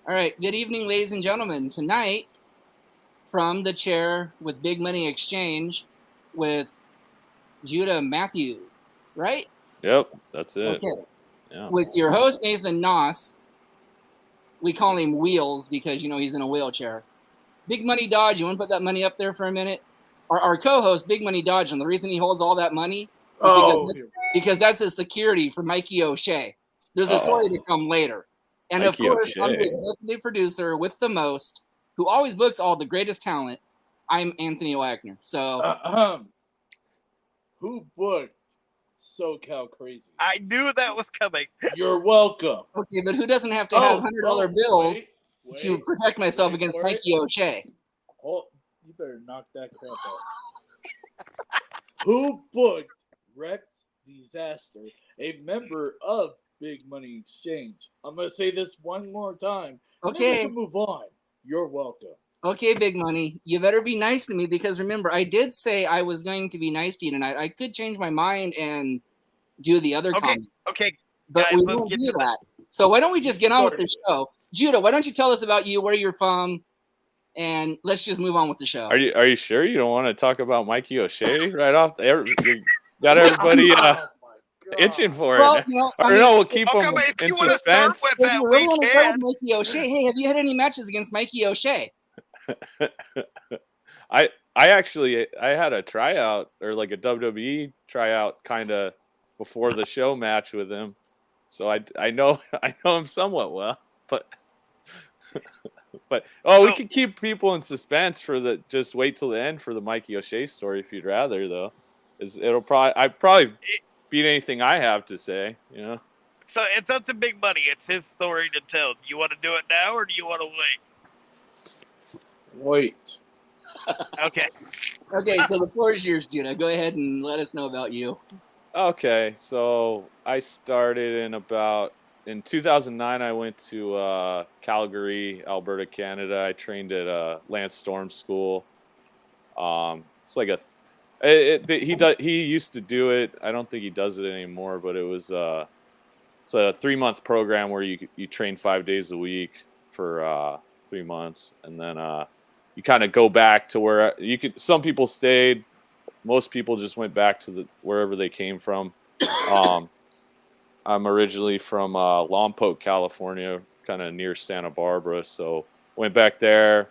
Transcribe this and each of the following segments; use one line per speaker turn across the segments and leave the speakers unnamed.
All right. Good evening, ladies and gentlemen. Tonight, from the chair with Big Money Exchange with Judah Mathew, right?
Yep, that's it.
Okay.
Yeah.
With your host, Nathan Noss. We call him Wheels because, he's in a wheelchair. Big Money Dodge, you want to put that money up there for a minute? Our co-host, Big Money Dodge, and the reason he holds all that money is because that's his security for Mikey O'Shea. There's a story to come later. And
Mikey
of course,
O'Shea.
I'm the executive producer with the most, who always books all the greatest talent. I'm Anthony Wagner. So,
who booked SoCal Crazy?
I knew that was coming.
You're welcome.
Okay, but who doesn't have to have $100 bills to protect myself against Mikey O'Shea?
Oh, you better knock that crap out. Who booked Rex Disaster, a member of Big Money Exchange? I'm going to say this one more time.
Okay.
To move on. You're welcome.
Okay, Big Money. You better be nice to me because remember, I did say I was going to be nice to you tonight. I could change my mind and do the other comment.
Okay.
But
guys,
we won't do that. So why don't we just get on with the show? Judah, why don't you tell us about you, where you're from, and let's just move on with the show.
Are you sure you don't want to talk about Mikey O'Shea right off? You got everybody itching for it. We'll keep them in suspense.
If you really want to start with Mikey O'Shea, hey, have you had any matches against Mikey O'Shea?
I had a tryout or like a WWE tryout kind of before the show match with him, so I know him somewhat well, but we can keep people in suspense for just wait till the end for the Mikey O'Shea story if you'd rather though. I probably beat anything I have to say,
So it's up to Big Money. It's his story to tell. Do you want to do it now or do you want to wait?
Wait.
Okay.
Okay, so the floor is yours, Judah. Go ahead and let us know about you.
Okay, so I started in 2009. I went to Calgary, Alberta, Canada. I trained at Lance Storm School. It's like he used to do it. I don't think he does it anymore, but it's a 3-month program where you train 5 days a week for 3 months, and then you kind of go back to where you could. Some people stayed. Most people just went back to wherever they came from. I'm originally from Lompoc, California, kind of near Santa Barbara. So went back there,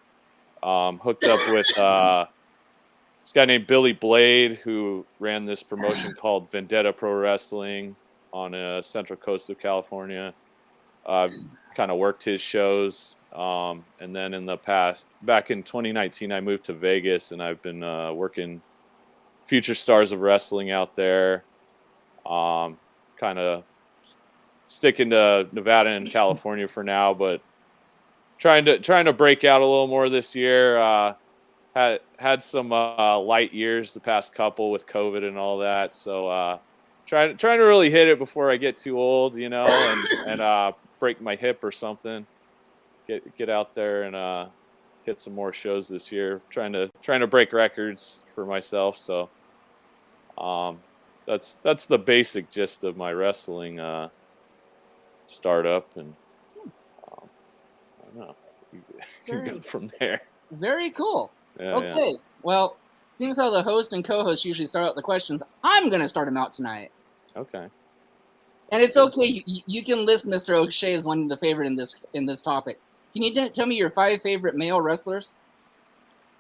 hooked up with this guy named Billy Blade, who ran this promotion called Vendetta Pro Wrestling on the Central Coast of California. Kind of worked his shows. And then back in 2019, I moved to Vegas, and I've been working Future Stars of Wrestling out there. Kind of sticking to Nevada and California for now, but trying to break out a little more this year. Had some light years the past couple with COVID and all that, so trying to really hit it before I get too old, and break my hip or something. Get out there and hit some more shows this year. Trying to break records for myself. So that's the basic gist of my wrestling startup, and I don't know. You can go from there.
Very cool.
Yeah,
okay.
Yeah.
Well, seems how the host and co-host usually start out the questions. I'm going to start them out tonight.
Okay.
And it's okay. You can list Mr. O'Shea as one of the favorite in this topic. Can you tell me your 5 favorite male wrestlers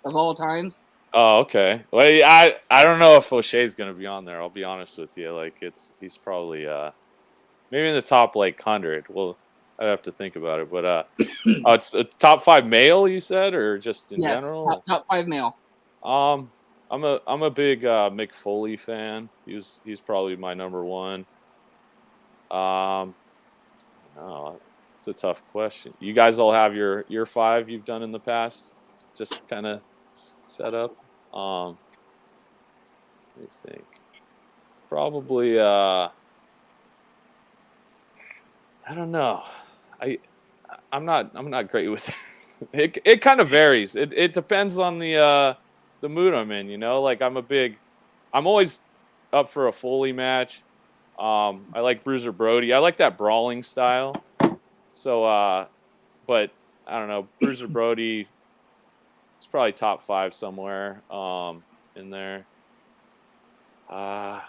of all times?
Oh, okay. Well, I don't know if O'Shea's going to be on there. I'll be honest with you. Like he's probably maybe in the top 100. Well, I'd have to think about it. But it's top 5 male, you said, or just in general?
Yes, top 5 male.
I'm a big Mick Foley fan. He's probably my number one. No, it's a tough question. You guys all have your 5 you've done in the past, just kind of set up. Let me think. Probably I don't know. I'm not great with it. It kind of varies. It depends on the mood I'm in, Like I'm always up for a Foley match. I like Bruiser Brody. I like that brawling style. So but I don't know, Bruiser Brody. It's probably top 5 somewhere in there. Let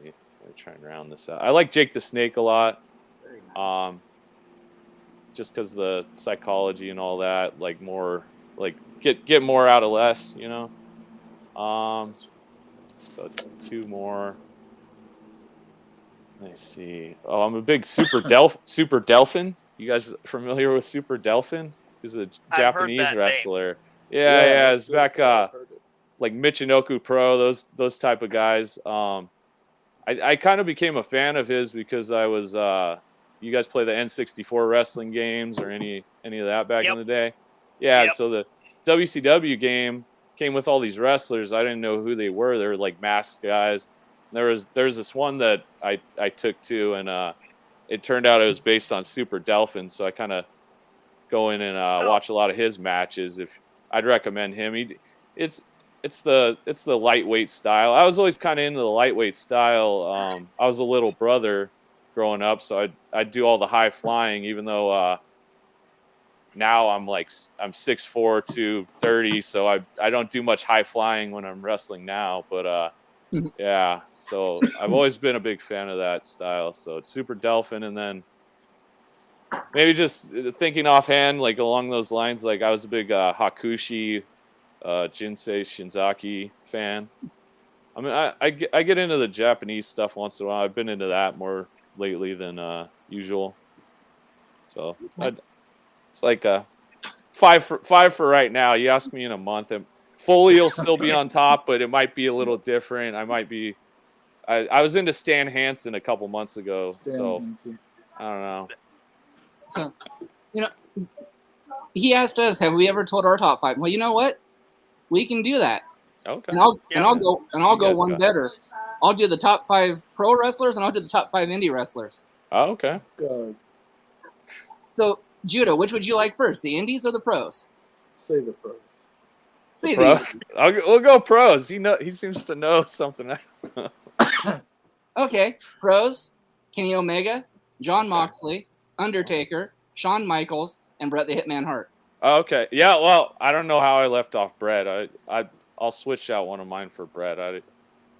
me try and round this out. I like Jake the Snake a lot.
Very nice.
Just because the psychology and all that, like more, like get more out of less, you know. So it's 2 more. Let's see. Oh, I'm a big Super Delphin. You guys familiar with Super Delphin? He's a Japanese wrestler. Yeah, it's back like Michinoku Pro, those type of guys. I kind of became a fan of his because I was you guys play the N64 wrestling games or any of that back in the day? Yeah, so the WCW game came with all these wrestlers. I didn't know who they were. They were like masked guys. There's this one that I took to, and it turned out it was based on Super Delphin, so I kind of go in and watch a lot of his matches. If I'd recommend him, it's the lightweight style. I was always kind of into the lightweight style. I was a little brother growing up, so I'd do all the high flying, even though now I'm 6'4", 230, so I don't do much high flying when I'm wrestling now. But yeah, so I've always been a big fan of that style. So it's Super Delphin, and then maybe just thinking offhand, like along those lines, like I was a big Hakushi, Jinsei Shinzaki fan. I mean, I get into the Japanese stuff once in a while. I've been into that more lately than usual. So it's like a 5 for right now. You ask me in a month, and Foley will still be on top, but it might be a little different. I was into Stan Hansen a couple months ago, so I don't know.
So, he asked us, have we ever told our top 5? Well, you know what? We can do that.
Okay.
And I'll go one better. I'll do the top 5 pro wrestlers, and I'll do the top 5 indie wrestlers.
Oh, okay.
God.
So, Judah, which would you like first, the indies or the pros?
Say the pros.
Say
Pro?
the
We'll go pros. He seems to know something.
Okay, pros: Kenny Omega, John Moxley, Undertaker, Shawn Michaels, and Bret the Hitman Hart.
Okay. Yeah. Well, I don't know how I left off Bret. I'll switch out one of mine for Bret.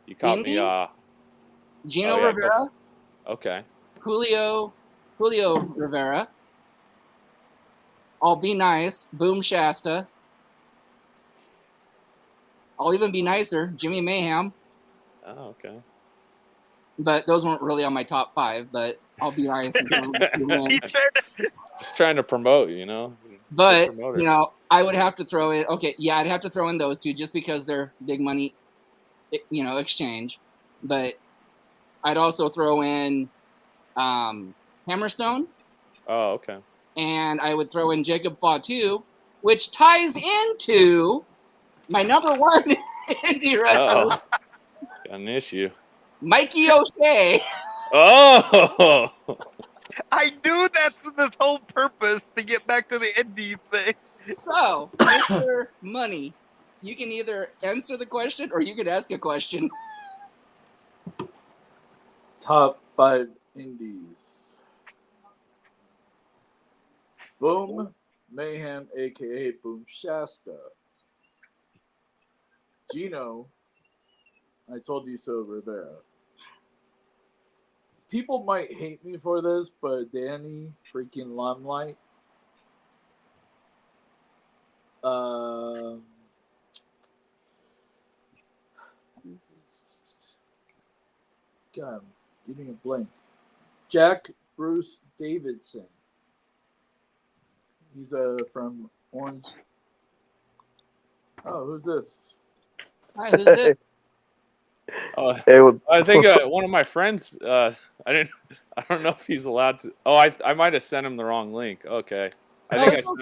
You caught
Indies?
me.
Gino Rivera.
Okay.
Julio Rivera. I'll Be Nice, Boom Shasta. I'll even be nicer, Jimmy Mayhem.
Oh, okay.
But those weren't really on my top 5, but I'll be nice.
Just trying to promote, you know.
But, I would have to throw in, I'd have to throw in those two just because they're big money, exchange. But I'd also throw in Hammerstone.
Oh, okay.
And I would throw in Jacob Fatu, which ties into my number 1 indie wrestler.
Got an issue.
Mikey O'Shea.
Oh!
I knew that's the whole purpose, to get back to the indie thing.
So, Mr. Money, you can either answer the question or you could ask a question.
Top 5 indies. Boom Mayhem, a.k.a. Boom Shasta. Gino, I told you so, Rivera. People might hate me for this, but Danny freaking Limelight. God, I'm getting a blank. Jack Bruce Davidson. He's from Orange. Oh, who's this?
Hi, who's it?
I think one of my friends. I don't know if he's allowed to. Oh, I might have sent him the wrong link. Okay.
It's
all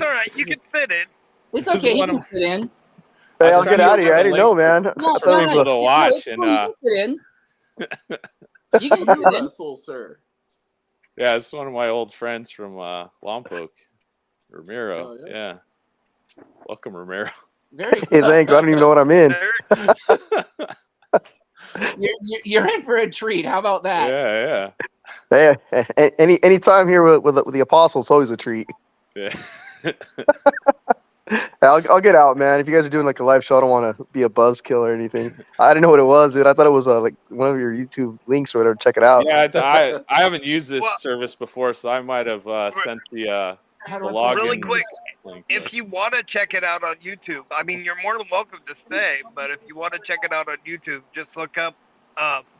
right. You can fit in.
It's okay. You can sit in.
Hey, I'll get out of here. I didn't know, man.
No,
to watch and
you can sit in. You can sit in.
Wrestle, sir.
Yeah, it's one of my old friends from Lompoc, Ramiro.
Oh,
yeah. Welcome, Ramiro.
Very
Hey, thanks. I don't even know what I'm in.
You're in for a treat. How about that?
Yeah.
Hey, any time here with the Apostles, always a treat.
Yeah.
I'll get out, man. If you guys are doing like a live show, I don't want to be a buzzkill or anything. I didn't know what it was, dude. I thought it was like one of your YouTube links or whatever. Check it out.
Yeah, I haven't used this
Well-
service before, so I might have sent the
How do I
login
Really quick,
link.
if you want to check it out on YouTube, I mean, you're more than welcome to stay. But if you want to check it out on YouTube, just look up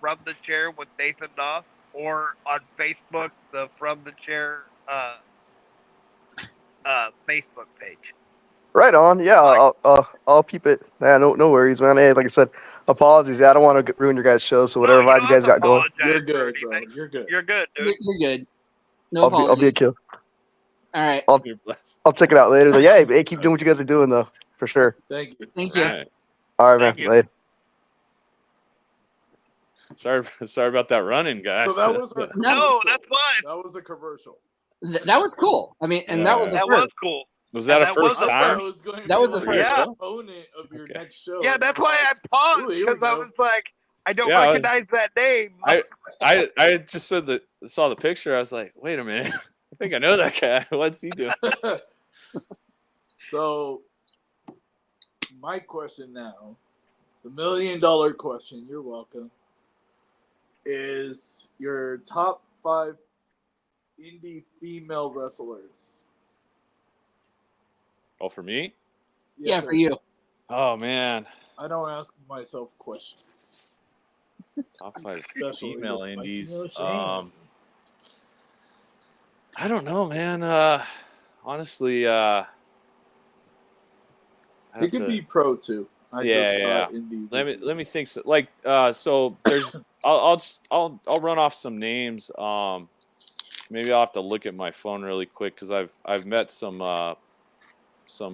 From the Chair with Nathan Noss, or on Facebook, the From the Chair Facebook page.
Right on. Yeah, I'll keep it. Yeah, no worries, man. Hey, like I said, apologies. Yeah, I don't want to ruin your guys' show. So whatever
No,
vibe you guys got going,
You're
apologize for
good, bro.
anything.
You're good.
You're good, dude.
You're good. No
I'll be a
apologies.
kill.
All right.
You're blessed.
I'll check it out later. Like, yeah, hey, keep doing what you guys are doing though, for sure.
Thank you.
Thank you.
Alright.
All right,
Thank
man.
you.
Later.
Sorry about that running, guys.
So that was our
No,
commercial.
that's fine.
That was a commercial.
That was cool. I mean, and that was the
That
first.
was cool.
Was that a
that
first
was a
I thought
time?
it was going to
That
be
was the
like
first
a
show?
component of your
Okay.
next show.
Yeah, that's why I paused,
Ooh, here we
because I
go.
was like, I don't
Yeah,
recognize that name.
I just saw the picture. I was like, wait a minute. I think I know that guy. What's he doing?
So, my question now, the $1 million question, you're welcome, is your top 5 indie female wrestlers.
Oh, for me?
Yes,
Yeah,
sir.
for you.
Oh man,
I don't ask myself questions.
top 5
Especially
female
with my
indies.
Shane.
I don't know, man. Honestly, I have
It could
to-
be pro too. I
Yeah,
just
yeah.
thought indie.
Let me think. So there's I'll run off some names. Maybe I'll have to look at my phone really quick because I've met some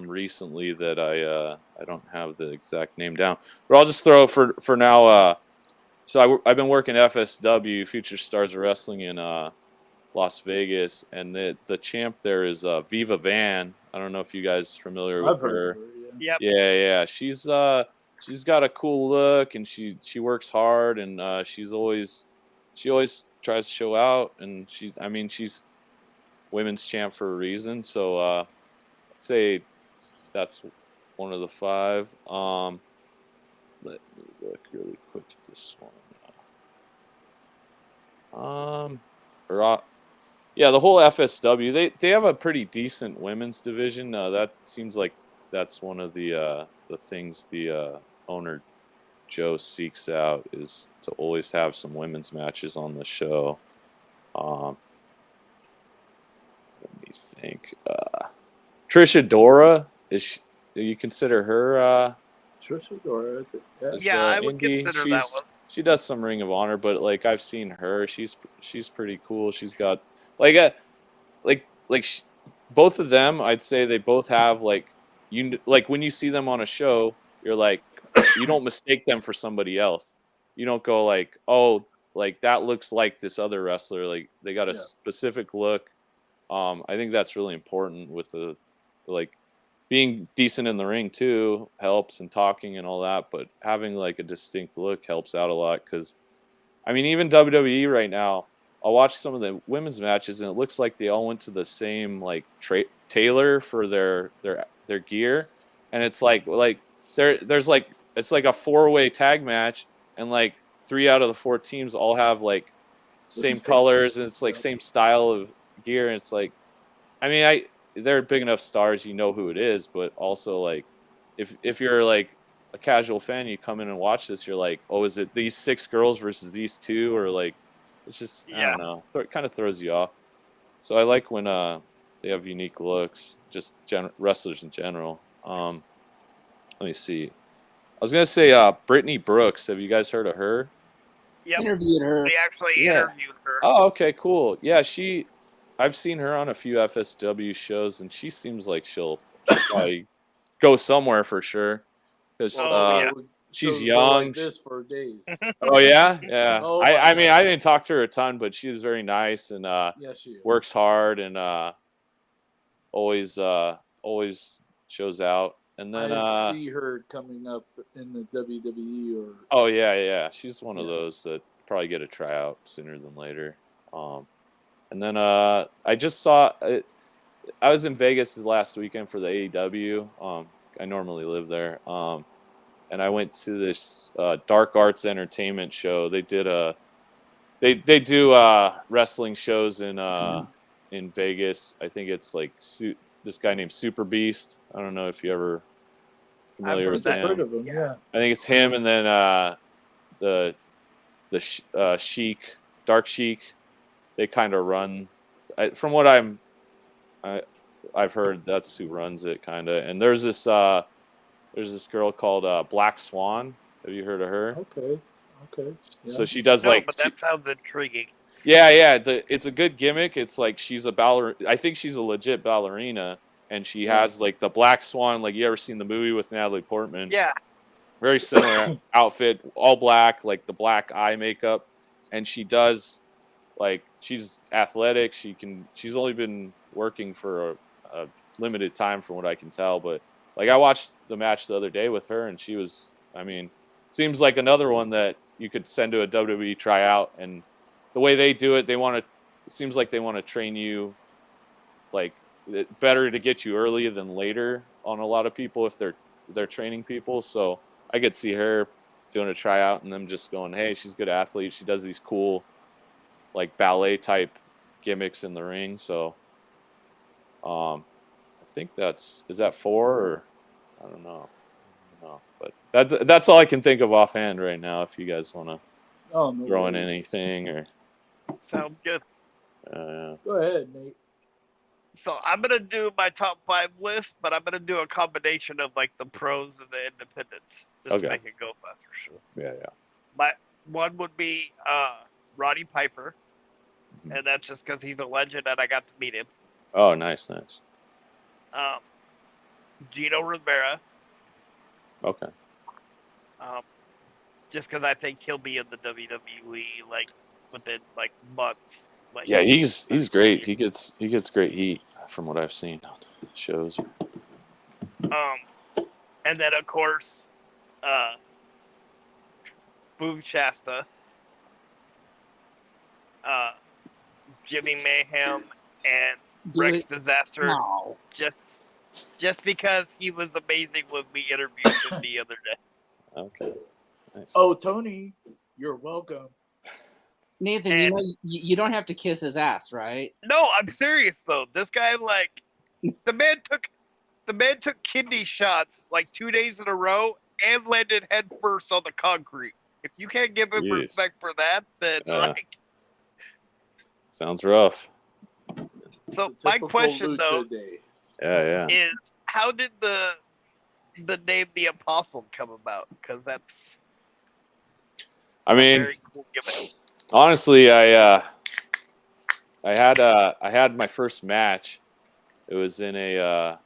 recently that I don't have the exact name down. But I'll just throw for now. So I've been working FSW, Future Stars of Wrestling in Las Vegas, and the champ there is Viva Van. I don't know if you guys are familiar with
I've heard
her.
of her, yeah.
Yep.
Yeah. She's got a cool look, and she works hard, and she always tries to show out, and she's women's champ for a reason. So I'd say that's one of the 5. Let me look really quick at this one. Yeah, the whole FSW, they have a pretty decent women's division. That seems like that's one of the things the owner Joe seeks out, is to always have some women's matches on the show. Let me think. Trisha Dora, do you consider her?
Trisha Dora.
as,
Yeah, I would
indie?
consider that one.
She does some Ring of Honor, but like I've seen her, she's pretty cool. She's got like both of them. I'd say they both have like when you see them on a show, you're like you don't mistake them for somebody else. You don't go like, oh, like that looks like this other wrestler. Like they got a specific look. I think that's really important with the like being decent in the ring too helps, and talking and all that, but having like a distinct look helps out a lot. Because I mean, even WWE right now, I'll watch some of the women's matches and it looks like they all went to the same like tailor for their gear, and it's like there's like it's like a 4-way tag match, and like 3 out of the 4 teams all have like same colors, and it's like same style of gear, and it's like, I mean, they're big enough stars, you know who it is, but also like if you're like a casual fan, you come in and watch this, you're like, oh, is it these 6 girls versus these 2, or like it's just I don't know, it kind of throws you off. So I like when they have unique looks, just wrestlers in general. Let me see. I was gonna say Brittany Brooks. Have you guys heard of her?
Yep.
Interviewed her.
We actually
Yeah.
interviewed her.
Oh, okay, cool. Yeah, I've seen her on a few FSW shows, and she seems like she'll probably go somewhere for sure. Because
yeah.
she's
Go
young.
like this for days.
Oh yeah, yeah.
Oh,
I mean, I didn't talk to her a ton, but she's very nice and
Yes, she is.
works hard and always shows out. And then
I see her coming up in the WWE or.
oh yeah, she's one of
Yeah.
those that probably get a tryout sooner than later. And then I just saw I was in Vegas last weekend for the AEW. I normally live there. And I went to this Dark Arts Entertainment show. They did they do wrestling shows in Vegas. I think it's like this guy named Super Beast. I don't know if you ever familiar with
I've
him.
heard of him. Yeah.
I think it's him, and then the Sheik, Dark Sheik. They kind of run. From what I've heard, that's who runs it, kind of. And there's this girl called Black Swan. Have you heard of her?
Okay. Yeah.
So she does
But that sounds intriguing.
Yeah. It's a good gimmick. It's like she's a ballerina. I think she's a legit ballerina, and she has like the Black Swan. Like, you ever seen the movie with Natalie Portman?
Yeah.
Very similar outfit, all black, like the black eye makeup, and she does like she's athletic. She's only been working for a limited time, from what I can tell. But like, I watched the match the other day with her, and she was. I mean, seems like another one that you could send to a WWE tryout. And the way they do it, it seems like they want to train you, like, better to get you earlier than later on a lot of people if they're training people. So I could see her doing a tryout and them just going, hey, she's a good athlete. She does these cool, like, ballet type gimmicks in the ring. So I think is that 4 or I don't know. No, but that's all I can think of offhand right now. If you guys want to throw in anything or
Sounds good.
Go ahead, Nate.
So I'm gonna do my top 5 list, but I'm gonna do a combination of like the pros and the independents, just to make it go faster.
Yeah.
My one would be Roddy Piper, and that's just because he's a legend and I got to meet him.
Oh, nice.
Gino Rivera.
Okay.
Just because I think he'll be in the WWE like within like months. Like,
yeah, he's great. He gets great heat from what I've seen on shows.
And then of course, Boom Shasta, Jimmy Mayhem, and Rex Disaster.
No.
Just because he was amazing when we interviewed him the other day.
Okay. Nice.
Oh, Tony, you're welcome.
Nathan, you know you don't have to kiss his ass, right?
No, I'm serious though. This guy, like, the man took kidney shots like 2 days in a row and landed head first on the concrete. If you can't give him respect for that, then like,
sounds rough.
So my question though is, how did the name the Apostle come about? Because that's very cool gimmick.
Honestly, I had my first match. It was in a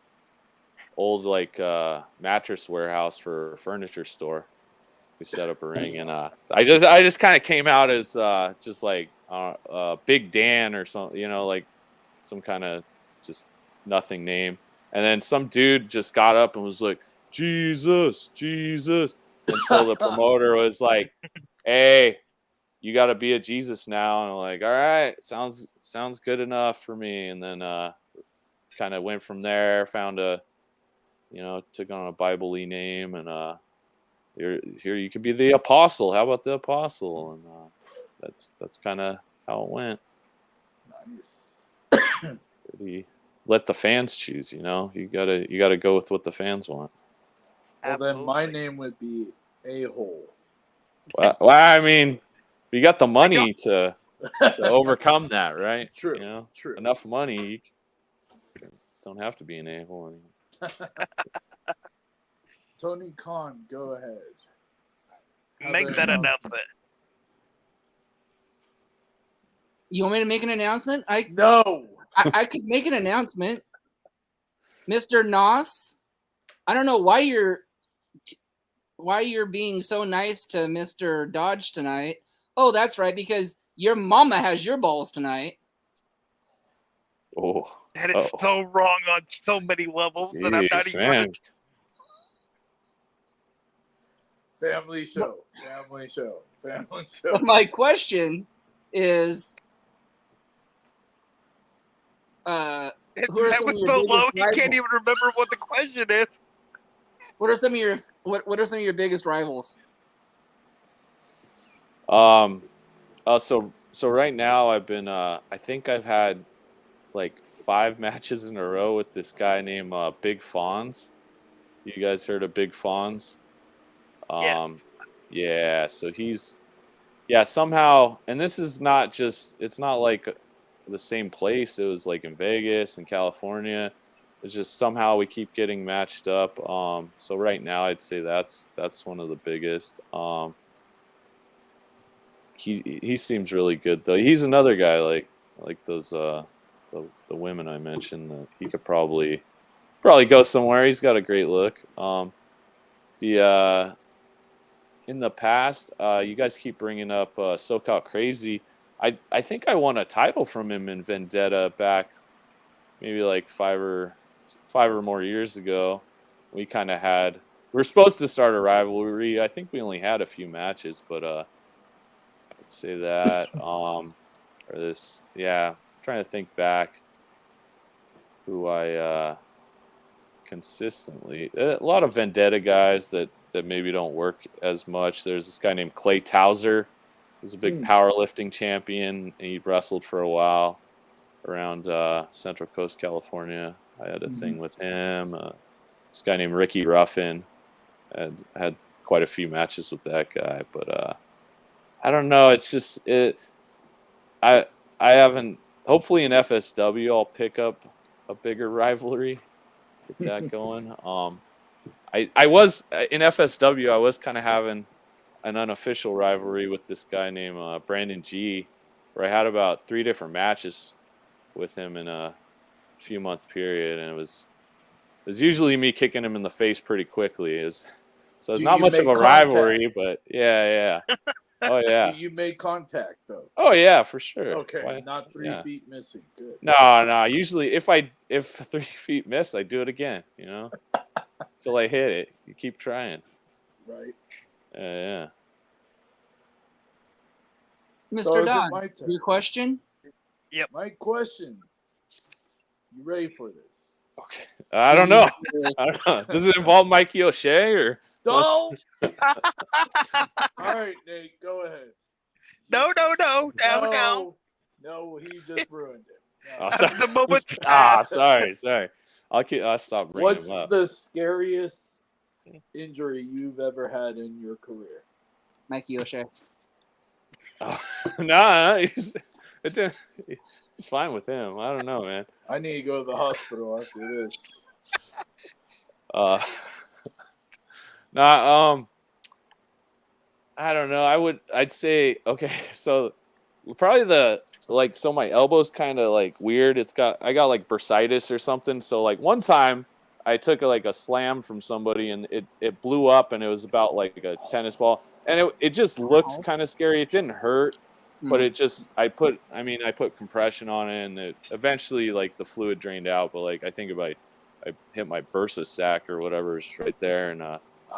old mattress warehouse for a furniture store. We set up a ring, and I just kind of came out as just like Big Dan or something, like some kind of just nothing name. And then some dude just got up and was like, Jesus. And so the promoter was like, hey, you got to be a Jesus now. And I'm like, all right, sounds good enough for me. And then kind of went from there, found took on a Bible-y name, and here you could be the Apostle. How about the Apostle? And that's kind of how it went.
Nice.
Let the fans choose. You gotta go with what the fans want.
Well, then my name would be A-hole.
Well, I mean, you got the money to overcome that, right?
True. True.
Enough money, you don't have to be an a-hole anymore.
Tony Khan, go ahead.
Make that announcement.
You want me to make an announcement?
No.
I could make an announcement. Mr. Noss, I don't know why you're being so nice to Mr. Dodge tonight. Oh, that's right, because your mama has your balls tonight.
Oh,
that is so wrong on so many levels that I'm not even.
Family show.
But my question is, Who are
That
some
was
of your
so
biggest
low, he can't even
rivals?
remember what the question is.
What are some of your biggest rivals?
So right now I've been I think I've had like 5 matches in a row with this guy named Big Fonz. You guys heard of Big Fonz?
Yeah.
Yeah, so yeah, somehow, and this is not just, it's not like the same place. It was like in Vegas and California. It's just somehow we keep getting matched up. So right now I'd say that's one of the biggest. He seems really good though. He's another guy like those the women I mentioned that he could probably go somewhere. He's got a great look. The In the past, you guys keep bringing up SoCal Crazy. I think I won a title from him in Vendetta back maybe like 5 or more years ago. We kind of had, we were supposed to start a rivalry. I think we only had a few matches, but let's say that or this, yeah. I'm trying to think back who I consistently, a lot of Vendetta guys that maybe don't work as much. There's this guy named Clay Towser. He's a big powerlifting champion. And he wrestled for a while around Central Coast, California. I had a thing with him. This guy named Ricky Ruffin. I had quite a few matches with that guy, but I don't know. It's just I haven't. Hopefully in FSW, I'll pick up a bigger rivalry. Get that going. I was in FSW. I was kind of having an unofficial rivalry with this guy named Brandon G, where I had about 3 different matches with him in a few month period, and it was usually me kicking him in the face pretty quickly. So it's not much of a rivalry, but yeah. Oh yeah.
You made contact though.
Oh yeah, for sure.
Okay, not 3 feet missing. Good.
No. Usually, if 3 feet miss, I do it again. You know, till I hit it. You keep trying.
Right.
Yeah.
Mr. Don, your question?
Yep.
My question. You ready for this?
Okay. I don't know. Does it involve Mikey O'Shea or?
No. All right, Nate, go ahead.
No.
No, he just ruined it.
Oh, sorry.
The moment's passed.
Sorry. I'll stop bringing
What's
him up.
the scariest injury you've ever had in your career?
Mikey O'Shea.
Oh, no, he's fine with him. I don't know, man.
I need to go to the hospital after this.
I don't know. I'd say, okay, so probably so my elbow's kind of like weird. I got like bursitis or something. So like one time I took like a slam from somebody and it blew up and it was about like a tennis ball. And it just looks kind of scary. It didn't hurt, but it just, I put compression on it and it eventually like the fluid drained out. But like, I think I hit my bursa sac or whatever is right there and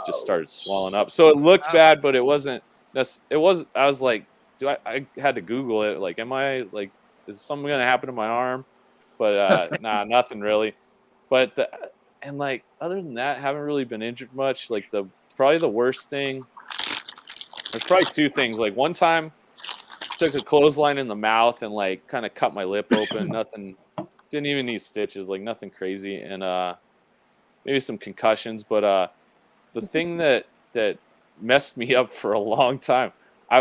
just started swelling up. So it looked bad, but it wasn't. I was like, I had to Google it. Like, am I like, is something gonna happen to my arm? But nah, nothing really. But and like other than that, haven't really been injured much. Like probably the worst thing. There's probably 2 things. Like one time, took a clothesline in the mouth and like kind of cut my lip open. Nothing. Didn't even need stitches. Like nothing crazy. And maybe some concussions. But the thing that messed me up for a long time, I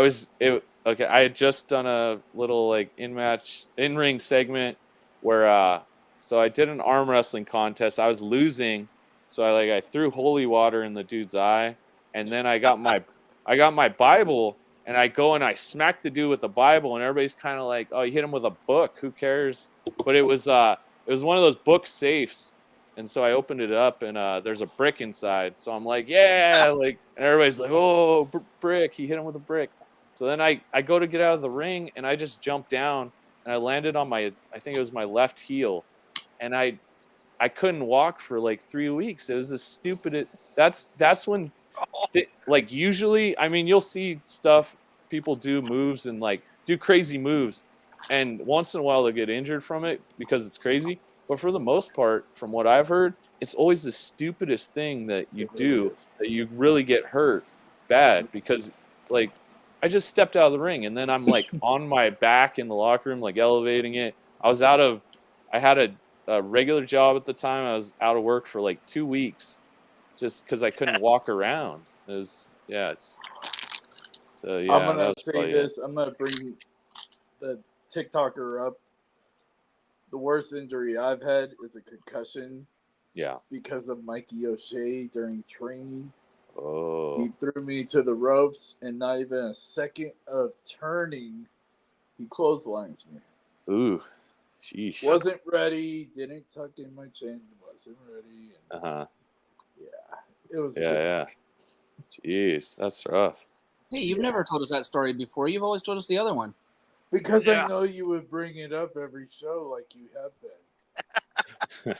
had just done a little like in-ring segment where so I did an arm wrestling contest. I was losing, so I threw holy water in the dude's eye, and then I got my Bible and I go and I smack the dude with the Bible and everybody's kind of like, oh, you hit him with a book, who cares? But it was one of those book safes. And so I opened it up, and there's a brick inside. So I'm like, yeah, like, and everybody's like, oh, brick. He hit him with a brick. So then I go to get out of the ring, and I just jumped down, and I landed on I think it was my left heel, and I couldn't walk for like 3 weeks. It was the stupidest. That's when, like, usually, I mean, you'll see stuff, people do moves and like do crazy moves, and once in a while they'll get injured from it because it's crazy. But for the most part, from what I've heard, it's always the stupidest thing that you
It really
do
is.
that you really get hurt bad because, like, I just stepped out of the ring and then I'm like on my back in the locker room, like elevating it. I had a regular job at the time. I was out of work for like 2 weeks just because I couldn't walk around. It was, yeah, it's, so
I'm
yeah, that
gonna
was
say
probably it.
this. I'm gonna bring the TikToker up. The worst injury I've had is a concussion
Yeah.
because of Mikey O'Shea during training.
Oh,
He threw me to the ropes, and not even a second of turning, he clotheslines me.
ooh, sheesh.
Wasn't ready. Didn't tuck in my chin. Wasn't ready. And
Uh-huh.
yeah, it was.
Yeah,
good.
yeah. Jeez, that's rough.
Hey, you've
Yeah.
never told us that story before. You've always told us the other one.
Because
Yeah.
I know you would bring it up every show like you have been.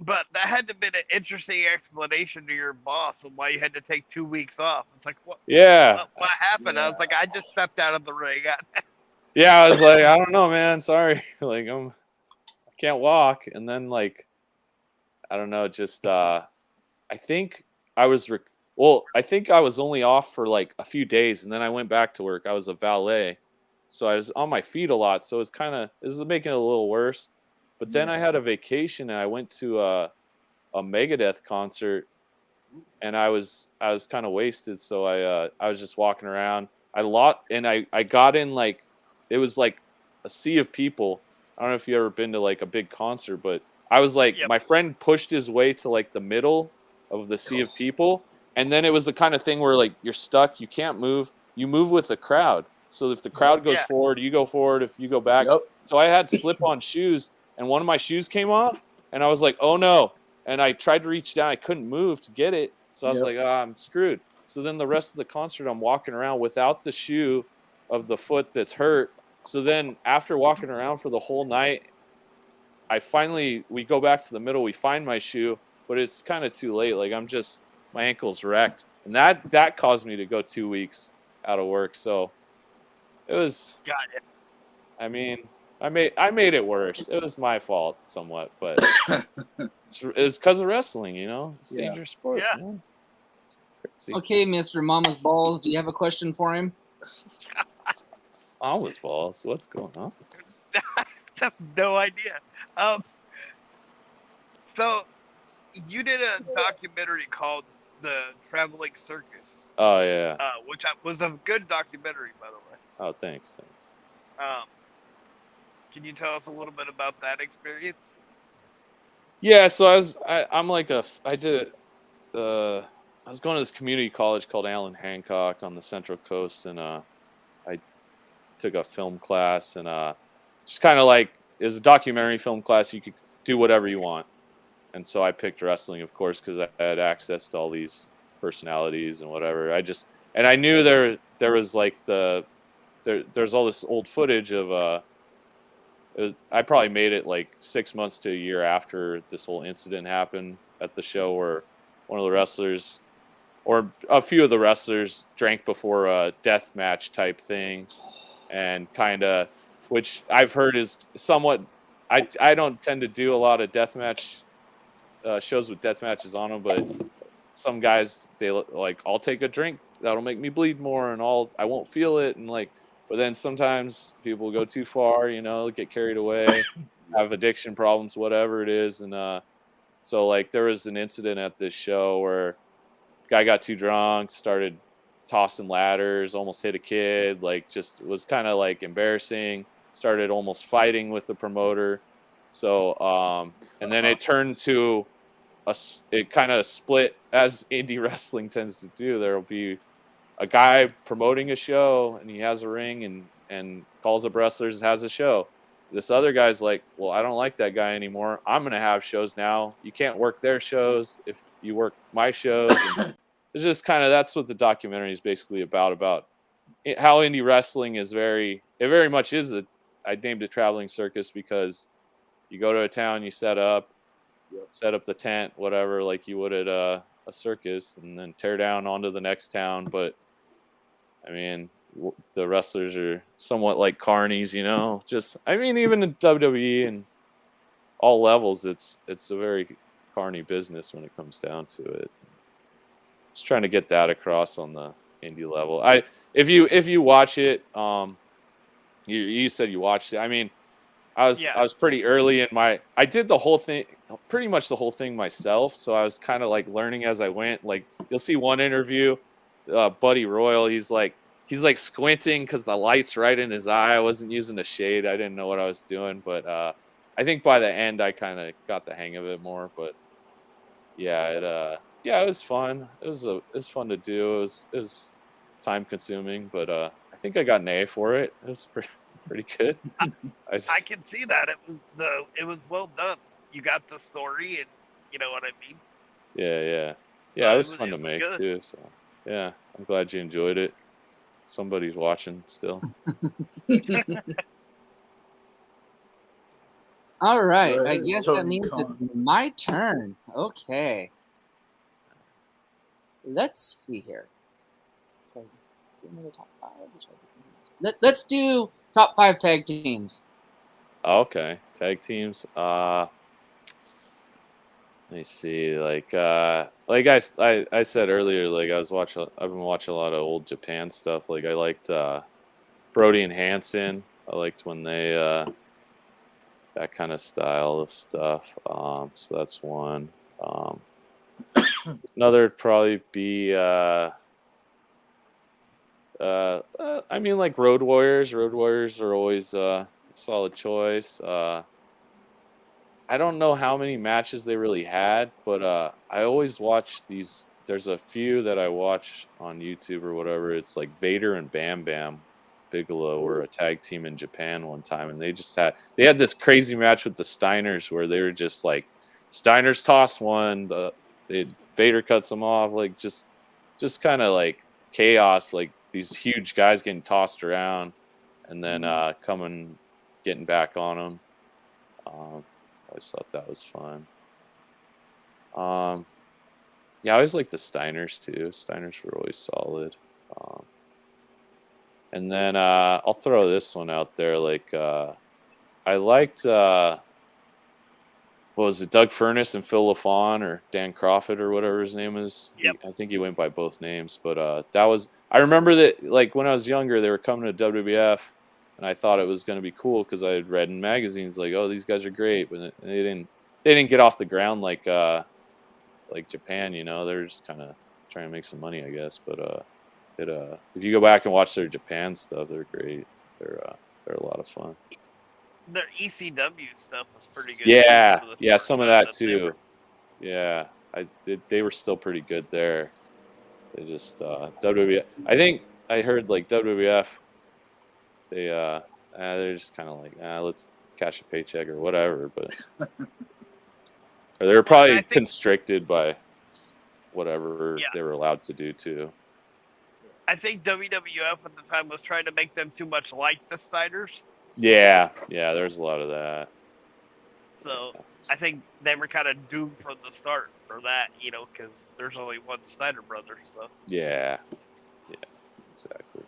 But that had to have been an interesting explanation to your boss on why you had to take 2 weeks off. It's like,
Yeah.
what happened? I was
Yeah.
like, I just stepped out of the ring.
Yeah, I was like, I don't know, man. Sorry. Like I can't walk. And then like I don't know, just I think I was I think I was only off for like a few days and then I went back to work. I was a valet. So I was on my feet a lot, so it's kind of this is making it a little worse. But then I had a vacation and I went to a Megadeth concert and I was kind of wasted, so I was just walking around. I got in like it was like a sea of people. I don't know if you ever been to like a big concert, but I was like
Yep.
my friend pushed his way to like the middle of the sea of people, and then it was the kind of thing where like you're stuck, you can't move, you move with the crowd. So if the crowd goes
Yeah.
forward, you go forward. If you go back,
Yep.
so I had slip-on shoes, and one of my shoes came off, and I was like, oh no. And I tried to reach down, I couldn't move to get it. So I was
Yep.
like, I'm screwed. So then the rest of the concert, I'm walking around without the shoe of the foot that's hurt. So then after walking around for the whole night, we go back to the middle, we find my shoe, but it's kind of too late. Like my ankle's wrecked. And that caused me to go 2 weeks out of work. So it was,
Got it.
I mean, I made it worse. It was my fault somewhat, but it's because of wrestling, It's a
Yeah.
dangerous sport,
Yeah.
man. It's crazy.
Okay, Mr. Mama's Balls, do you have a question for him?
Mama's balls. What's going on?
I have no idea. So you did a documentary called The Traveling Circus,
Oh yeah.
which was a good documentary, by the way.
Oh, thanks.
Can you tell us a little bit about that experience?
Yeah, so I was going to this community college called Allen Hancock on the Central Coast, and I took a film class, and just kind of like it was a documentary film class. You could do whatever you want, and so I picked wrestling, of course, because I had access to all these personalities and whatever. I knew there was like there's all this old footage of I probably made it like 6 months to a year after this whole incident happened at the show where one of the wrestlers or a few of the wrestlers drank before a death match type thing, and kind of, which I've heard is somewhat. I don't tend to do a lot of death match shows with death matches on them, but some guys they like I'll take a drink that'll make me bleed more, and I won't feel it, and like. But then sometimes people go too far, get carried away, have addiction problems, whatever it is. And so like there was an incident at this show where a guy got too drunk, started tossing ladders, almost hit a kid, like just was kind of like embarrassing, started almost fighting with the promoter. So and then it turned to it kind of split as indie wrestling tends to do. There'll be a guy promoting a show and he has a ring and calls up wrestlers, has a show. This other guy's like, well, I don't like that guy anymore. I'm going to have shows now. You can't work their shows if you work my shows. And it's just kind of, that's what the documentary is basically about how indie wrestling is it very much is I named it Traveling Circus because you go to a town, you set up the tent, whatever, like you would at a circus, and then tear down onto the next town. But I mean, the wrestlers are somewhat like carnies, you know. Just I mean, even in WWE and all levels, it's a very carny business when it comes down to it. Just trying to get that across on the indie level. If you watch it, you said you watched it. I mean, I was pretty early in my. I did the whole thing, pretty much the whole thing myself. So I was kind of like learning as I went. Like you'll see one interview, Buddy Royal. He's like squinting because the light's right in his eye. I wasn't using a shade. I didn't know what I was doing, but I think by the end I kind of got the hang of it more. But yeah, it was fun. It was fun to do. It was time consuming, but I think I got an A for it. It was pretty good.
I can see that it was well done. You got the story, and you know what I mean.
Yeah.
So
It was fun to make
good.
too. So yeah, I'm glad you enjoyed it. Somebody's watching still.
All right. I
Right,
guess
Tony
that means
Khan.
it's my turn. Okay. Let's see here. Give me the top 5. Let's do top 5 tag teams.
Okay, tag teams. Let me see. Like I said earlier, like I've been watching a lot of old Japan stuff. Like I liked Brody and Hansen. I liked when they that kind of style of stuff. So that's one. Another would probably be I mean, like Road Warriors. Road Warriors are always a solid choice. I don't know how many matches they really had, but I always watch these. There's a few that I watch on YouTube or whatever. It's like Vader and Bam Bam Bigelow were a tag team in Japan one time, and they had this crazy match with the Steiners where they were just like Steiners toss one, Vader cuts them off, like just kind of like chaos, like these huge guys getting tossed around, and then getting back on them. I always thought that was fun. Yeah, I always liked the Steiners too. Steiners were always solid. And then I'll throw this one out there. Like I liked what was it, Doug Furness and Phil LaFawn or Dan Crawford or whatever his name is.
Yep.
I think he went by both names, but I remember that like when I was younger, they were coming to WWF. And I thought it was going to be cool because I had read in magazines like, "Oh, these guys are great," but they didn't get off the ground like Japan. You know, they're just kind of trying to make some money, I guess. But if you go back and watch their Japan stuff, they're great. They're a lot of fun.
Their ECW stuff was pretty good.
Yeah, some of that too. Yeah, they were still pretty good there. They just WWF. I think I heard like WWF. They're just kind of like, let's cash a paycheck or whatever, but or they were probably constricted by whatever they were allowed to do too.
I think WWF at the time was trying to make them too much like the Steiners.
Yeah, there's a lot of that.
So I think they were kind of doomed from the start for that, you know, because there's only one Steiner brother. So
yeah, exactly.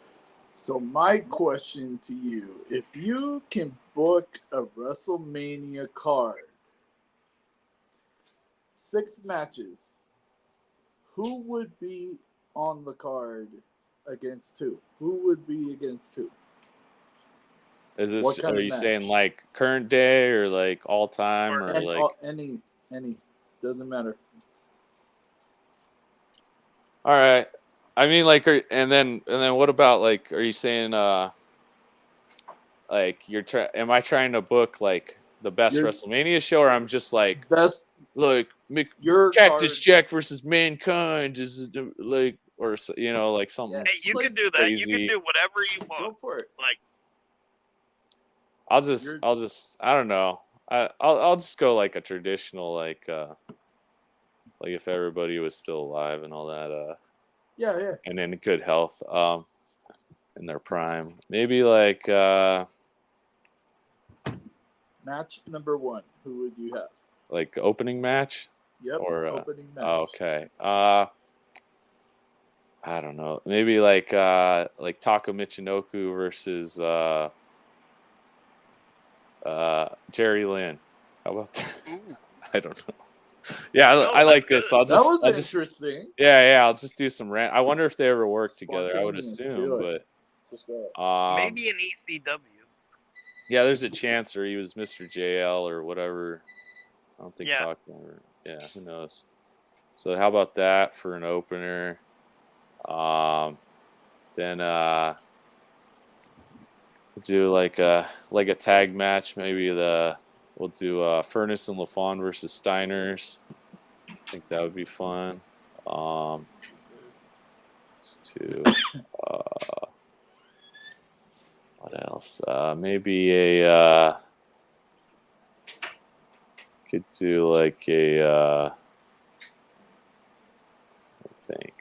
So my question to you, if you can book a WrestleMania card, 6 matches, who would be on the card against who? Who would be against who?
Is this, are you saying like current day or like all time or like
any, doesn't matter.
All right. I mean, like, and then what about like? Are you saying, like am I trying to book like the best WrestleMania show, or I'm just like
best?
Like Cactus Jack versus Mankind is like, or you know, like something.
Hey, you can do that. Crazy. You can do whatever you want.
Go for it.
Like,
I'll just I don't know. I'll just go like a traditional like if everybody was still alive and all that.
Yeah.
And in good health, in their prime. Maybe like
match number 1. Who would you have?
Like opening match?
Yep.
Or
opening match.
Okay. I don't know. Maybe like Taka Michinoku versus Jerry Lynn. How about that?
Ooh.
I don't know. Yeah,
No,
I like
that's
this.
good.
That was
I'll just
interesting.
yeah. I'll just do some rant. I wonder if they ever work together. I would
Spontaneous,
assume,
do it. Just that.
but
Maybe an ECW.
yeah, there's a chance, or he was Mr. JL or whatever. I don't think
Yeah.
talking. Yeah, who knows? So how about that for an opener? Then we'll do like a tag match. Maybe we'll do Furnace and LaFawn versus Steiners. I think that would be fun. Let's do what else? Maybe could do like I think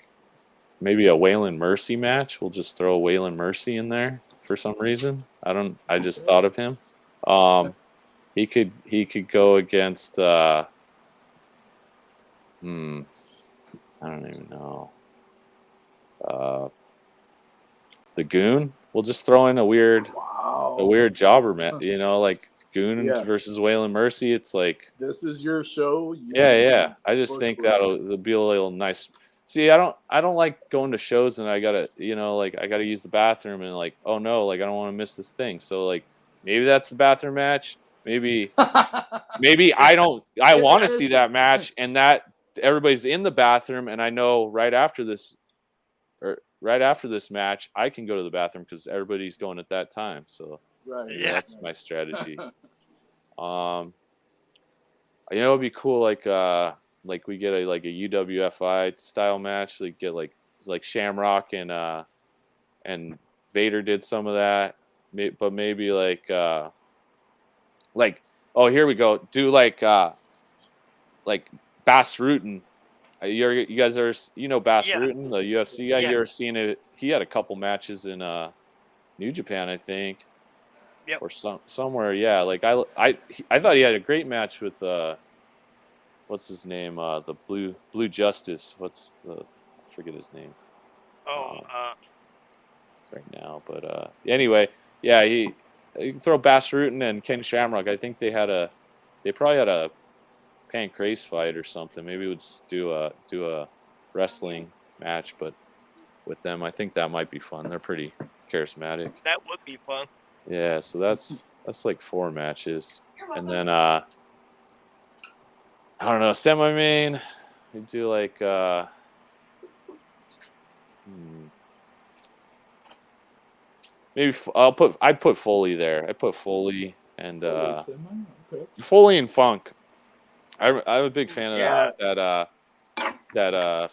maybe a Waylon Mercy match. We'll just throw Waylon Mercy in there for some reason. I just thought of him. He could go against I don't even know. The Goon. We'll just throw in a weird jobber match, like Goon versus Waylon Mercy. It's like
This is your show.
yeah. I just think that'll be a little nice. See, I don't like going to shows and I gotta I gotta use the bathroom and like, oh no, like I don't want to miss this thing. So like maybe that's the bathroom match. Maybe I want to see that match and that everybody's in the bathroom and I know right after this match I can go to the bathroom because everybody's going at that time. So that's my strategy. It'd be cool like we get a UWFI style match. Like get like Shamrock and Vader did some of that, but maybe like oh here we go. Do like Bas Rutten. You guys are Bas Rutten, the UFC guy. You ever seen it? He had a couple matches in New Japan, I think.
Yep.
Or somewhere. Yeah, like I thought he had a great match with what's his name? The Blue Justice. I forget his name. Right now, but anyway, yeah, you can throw Bas Rutten and Ken Shamrock. I think they probably had a Pancrase fight or something. Maybe we'll just do a wrestling match, but with them, I think that might be fun. They're pretty charismatic.
That would be fun.
Yeah, so that's like 4 matches, and then I don't know, semi-main. We do like maybe I'd put Foley there. I put Foley and Foley and Funk. I'm a big fan of that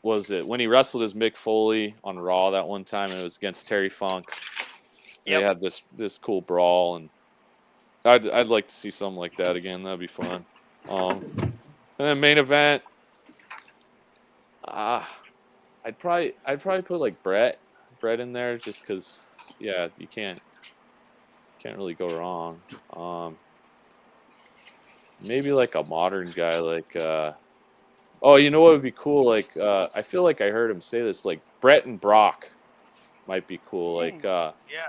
was it when he wrestled as Mick Foley on Raw that one time, and it was against Terry Funk. They had this cool brawl, and I'd like to see something like that again. That'd be fun. And then main event, I'd probably put like Brett in there just because you can't really go wrong. Maybe like a modern guy like what would be cool, like I feel like I heard him say this, like Brett and Brock might be cool, like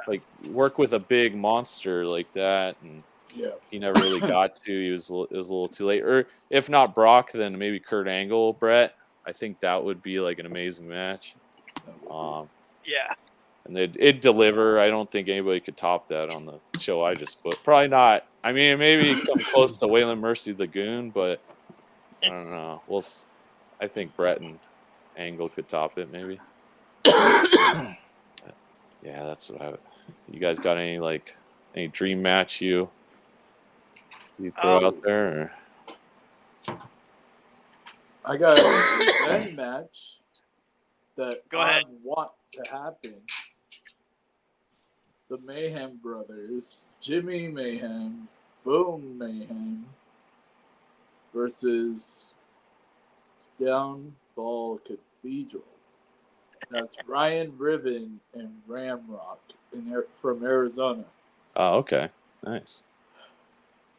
like work with a big monster like that, and he never really got to. It was a little too late. Or if not Brock, then maybe Kurt Angle, Brett. I think that would be like an amazing match. And it'd deliver. I don't think anybody could top that on the show I just put. Probably not. I mean, maybe come close to Waylon Mercy the Goon, but I don't know. I think Brett and Angle could top it, maybe. Yeah, that's what you guys got any dream match you throw out there? Or?
I got a revenge match that
I
want to happen. The Mayhem Brothers, Jimmy Mayhem, Boom Mayhem, versus Downfall Cathedral. That's Ryan Riven and Ramrock from Arizona.
Oh, okay. Nice.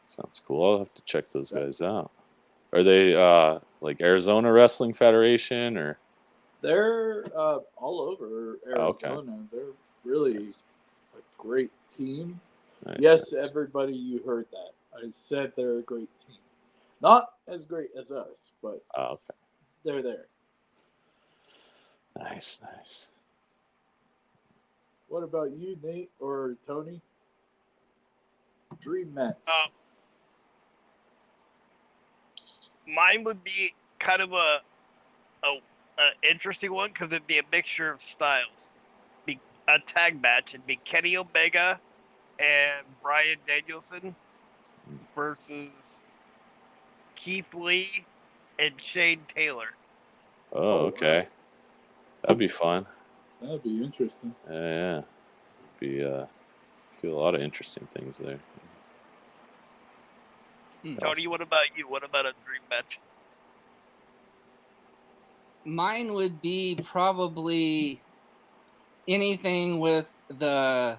Sounds cool. I'll have to check those guys out. Are they like Arizona Wrestling Federation or?
They're all over
Okay.
Arizona. They're really a great team.
Nice.
Yes,
Nice.
everybody, you heard that. I said they're a great team. Not as great as us, but
Oh, okay.
they're there.
Nice, nice.
What about you, Nate or Tony? Dream match.
Mine would be kind of a interesting one because it'd be a mixture of styles. Be a tag match. It'd be Kenny Omega and Bryan Danielson versus Keith Lee and Shane Taylor.
Oh, okay. That'd be fun.
That'd be interesting.
Yeah. Be do a lot of interesting things there.
Tony, what about you? What about a dream match?
Mine would be probably anything with the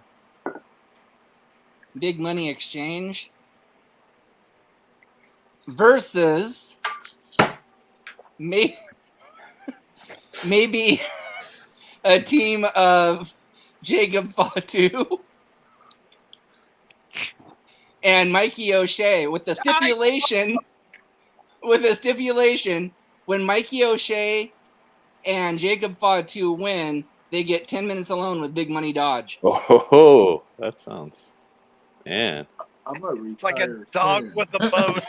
Big Money Exchange versus maybe a team of Jacob Fatu and Mikey O'Shea with the stipulation when Mikey O'Shea and Jacob Fatu win, they get 10 minutes alone with Big Money Dodge.
Oh, that sounds, man.
I'm gonna retire.
It's like a dog
soon.
with a bone.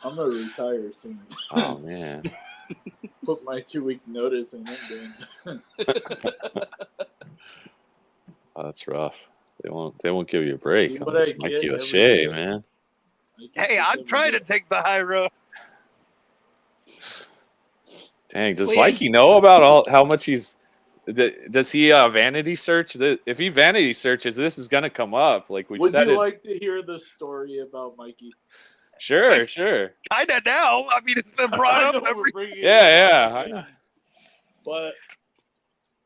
I'm gonna retire soon.
Oh man.
Put my 2-week notice in.
Oh, that's rough. They won't give you a break
See
on
what
this
I
Mikey
get
O'Shea,
every day?
man.
Hey, I'm trying to take the high road.
Dang, does
Wait.
Mikey know about how much he's? Does he vanity search? If he vanity searches, this is gonna come up. Like we've
Would
said
you
it.
like to hear the story about Mikey?
Sure.
Kinda now. I mean, it's been brought
I
up
know we're
every.
bringing it
Yeah,
up
I
again,
know.
But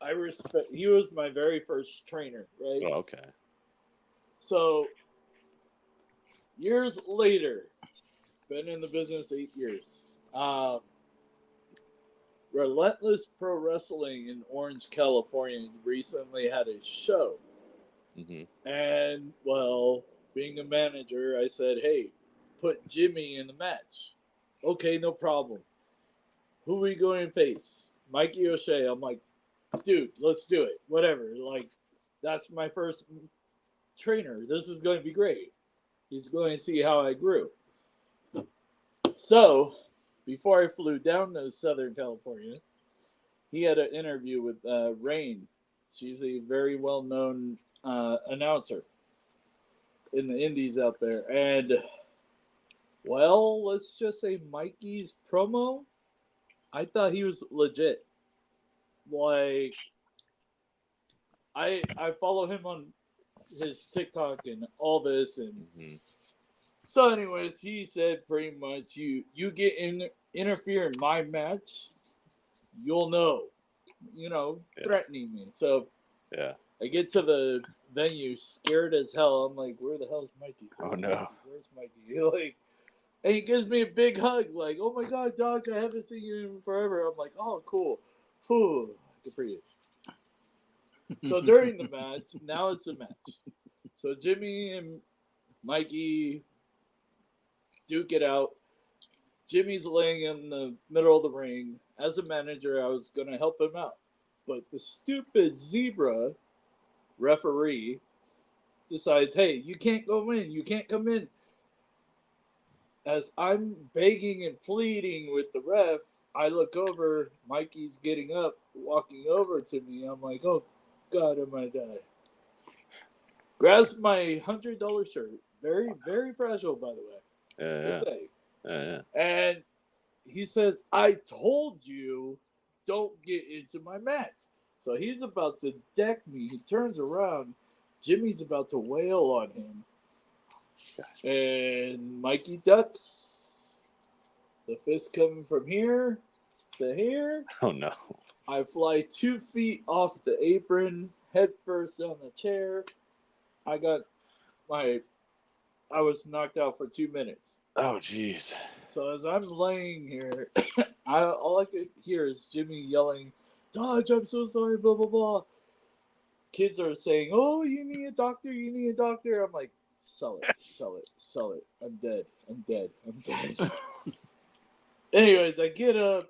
I respect. He was my very first trainer, right?
Oh, okay.
So years later, been in the business 8 years. Relentless Pro Wrestling in Orange, California, recently had a show.
Mm-hmm.
And, well, being a manager, I said, hey, put Jimmy in the match. Okay, no problem. Who are we going to face? Mikey O'Shea. I'm like, dude, let's do it. Whatever. Like, that's my first trainer. This is going to be great. He's going to see how I grew. So, before I flew down to Southern California, he had an interview with Rain. She's a very well-known announcer in the indies out there. And, well, let's just say Mikey's promo, I thought he was legit. Like, I follow him on his TikTok and all this. And
Mm-hmm.
so anyways, he said pretty much, you get interfere in my match, you'll know.
Yeah.
Threatening me. So
Yeah.
I get to the venue scared as hell. I'm like, where the hell's Mikey?
Oh, no.
Where's Mikey? Like, and he gives me a big hug, like, oh my God, Doc, I haven't seen you in forever. I'm like, oh, cool. Whew, I can breathe. So during the match, now it's a match. So Jimmy and Mikey duke it out. Jimmy's laying in the middle of the ring. As a manager, I was going to help him out. But the stupid zebra referee decides, hey, you can't go in. You can't come in. As I'm begging and pleading with the ref, I look over. Mikey's getting up, walking over to me. I'm like, oh, God, am I die? Grabs my $100 shirt. Very, very fragile, by the way. Just say.
Yeah.
And he says, I told you, don't get into my match. So he's about to deck me. He turns around. Jimmy's about to wail on him. And Mikey ducks. The fist coming from here to here.
Oh no.
I fly 2 feet off the apron, head first on the chair. I was knocked out for 2 minutes.
Oh jeez.
So as I'm laying here, all I could hear is Jimmy yelling, Dodge, I'm so sorry, blah, blah, blah. Kids are saying, oh, you need a doctor, you need a doctor. I'm like, sell it, sell it, sell it. I'm dead, I'm dead, I'm dead. Anyways, I get up.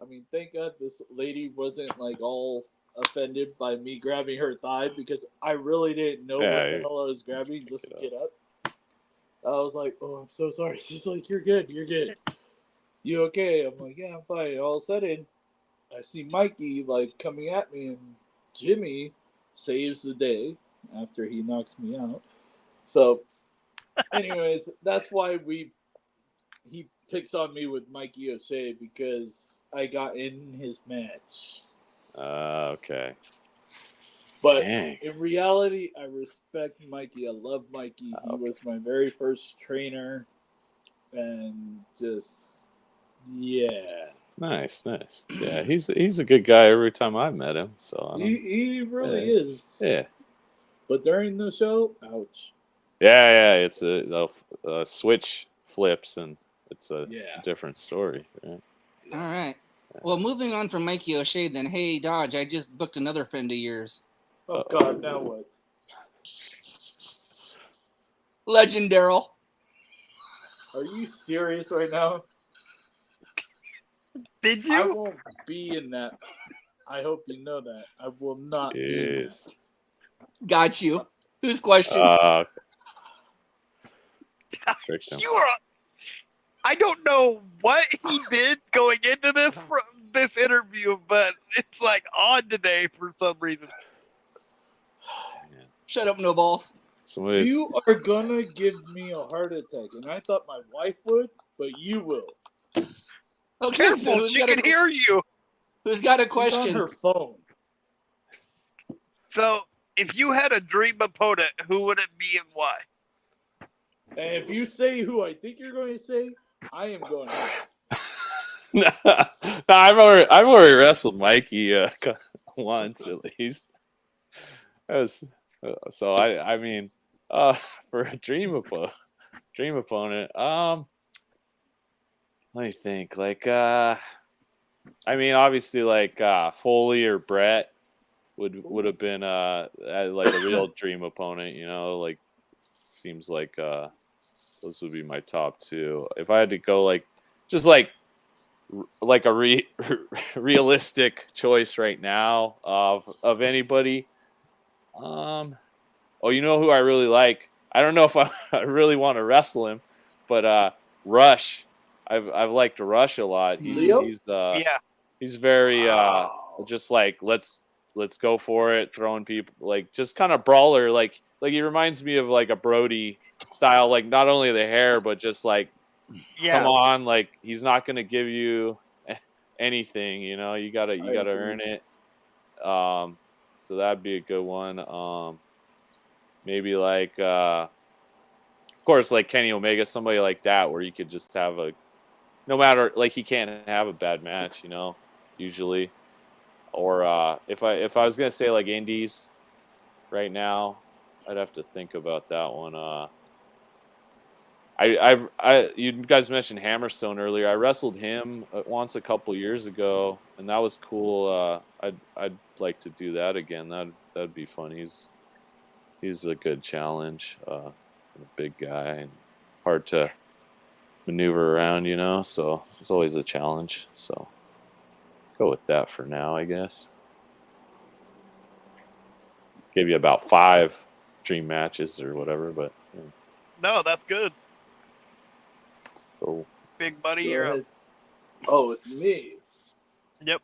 I mean, thank God this lady wasn't like all offended by me grabbing her thigh because I really didn't know what the hell I was grabbing just to get up. I was like, oh, I'm so sorry. She's like, you're good, you're good. You okay? I'm like, yeah, I'm fine. All of a sudden, I see Mikey like coming at me, and Jimmy saves the day after he knocks me out. So, anyways, that's why he picks on me with Mikey O'Shea because I got in his match.
Okay.
But
Dang.
in reality, I respect Mikey. I love Mikey. He was my very first trainer, and just yeah.
Nice. Yeah, he's a good guy every time I met him. So
He really is.
Yeah.
But during the show, ouch.
Yeah. It's a switch flips and it's a different story. Right?
All right. Well, moving on from Mikey O'Shea, then. Hey, Dodge, I just booked another friend of yours.
Oh, God, now what?
Legend Daryl.
Are you serious right now?
Did you?
I won't be in that. I hope you know that. I will not be in that.
Got you. Whose question?
Tricked him.
I don't know what he did going into this interview, but it's like on today for some reason.
Shut up, no balls.
You are gonna give me a heart attack, and I thought my wife would, but you will.
Okay,
careful,
so
she can hear you.
Who's got a question?
She's on her phone.
So, if you had a dream opponent, who would it be and why?
And if you say who I think you're going to say, I am going to.
No, I've already wrestled Mikey once at least. So I mean, for a dream opponent, let me think. Like, I mean, obviously, like Foley or Brett would have been like a real dream opponent. You know, like seems like those would be my top two. If I had to go, like, just like a realistic choice right now of anybody. Oh, you know who I really like? I don't know if I really want to wrestle him, but Rush. I've liked Rush a lot. He's very just like let's go for it, throwing people, like just kind of brawler, like he reminds me of like a Brody style, like not only the hair but just like come on, like he's not gonna give you anything, you know. You gotta earn it. So that'd be a good one. Maybe like of course like Kenny Omega, somebody like that where you could just have no matter, like he can't have a bad match, you know, usually. Or if I was gonna say like indies right now, I'd have to think about that one. You guys mentioned Hammerstone earlier. I wrestled him once a couple years ago, and that was cool. I'd like to do that again. That'd be fun. He's a good challenge. A big guy and hard to maneuver around, you know. So it's always a challenge. So go with that for now, I guess. Gave you about 5 dream matches or whatever, but yeah.
No, that's good.
Cool.
Big buddy, you're up.
Oh, it's me.
Yep.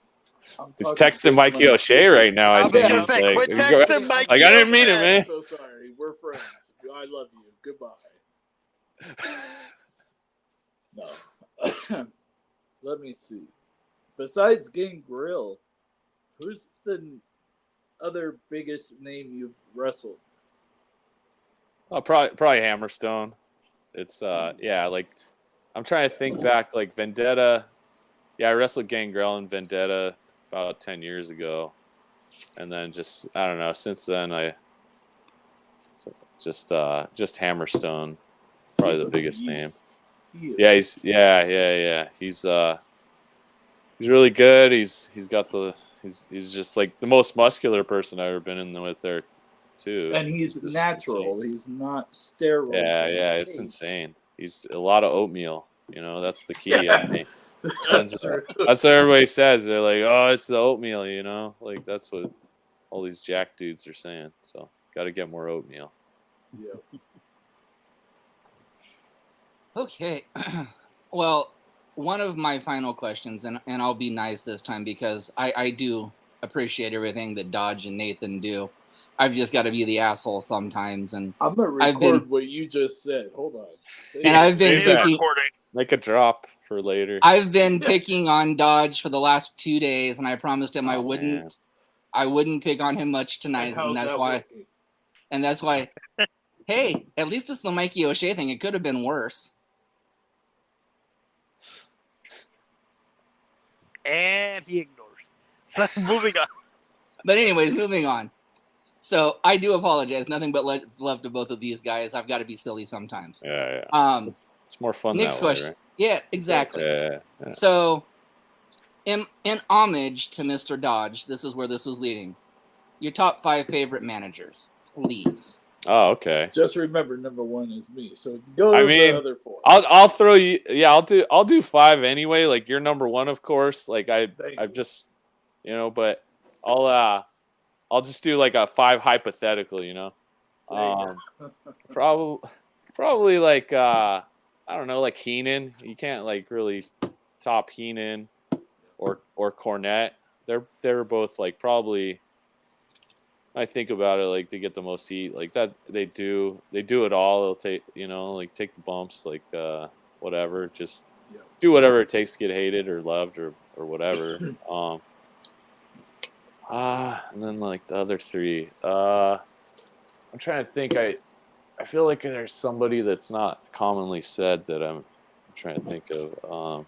He's texting Mikey O'Shea right now. I think he's like,
quit texting Mikey.
Like, I didn't mean it, man.
I'm so sorry. We're friends. I love you. Goodbye. No. Let me see. Besides Gangrel, who's the other biggest name you've wrestled?
Oh, probably Hammerstone. It's like I'm trying to think back, like Vendetta. Yeah, I wrestled Gangrel and Vendetta about 10 years ago, and then just I don't know. Since then, just Hammerstone, probably the biggest name. Yeah, he's really good. He's just like the most muscular person I've ever been in with there, too.
And he's
just
natural.
insane.
He's not steroid.
Yeah, it's insane. He's a lot of oatmeal. You know, that's the key. I think.
That's true.
That's what everybody says. They're like, "Oh, it's the oatmeal." You know, like that's what all these jack dudes are saying. So, got to get more oatmeal.
Yeah.
Okay. Well, one of my final questions, and I'll be nice this time because I do appreciate everything that Dodge and Nathan do. I've just got to be the asshole sometimes, and
I'm gonna record what you just said. Hold on.
And I've been
Save that.
picking.
recording.
Make a drop for later.
I've been picking on Dodge for the last 2 days, and I promised him I
Oh,
wouldn't.
man.
I wouldn't pick on him much tonight,
How's
and that's
that
why.
working?
And that's why. Hey, at least it's the Mikey O'Shea thing. It could have been worse.
And he ignores. Moving on.
But anyways, moving on. So I do apologize. Nothing but love to both of these guys. I've got to be silly sometimes.
Yeah. It's more fun
Next
that
question.
way, right?
Yeah, exactly.
Yeah.
So, in homage to Mr. Dodge, this is where this was leading. Your top 5 favorite managers, please.
Oh, okay.
Just remember, number 1 is me. So go
I
to
mean,
the other 4.
I'll throw you. Yeah, I'll do 5 anyway. Like you're number 1, of course. Like I've just, but I'll just do like a 5 hypothetical. Probably like I don't know, like Heenan. You can't like really top Heenan or Cornette. They're both like probably. I think about it like they get the most heat, like that they do it all. They'll take like take the bumps, like whatever, just do whatever it takes to get hated or loved or whatever. And then like the other 3, I'm trying to think. I feel like there's somebody that's not commonly said that I'm trying to think of.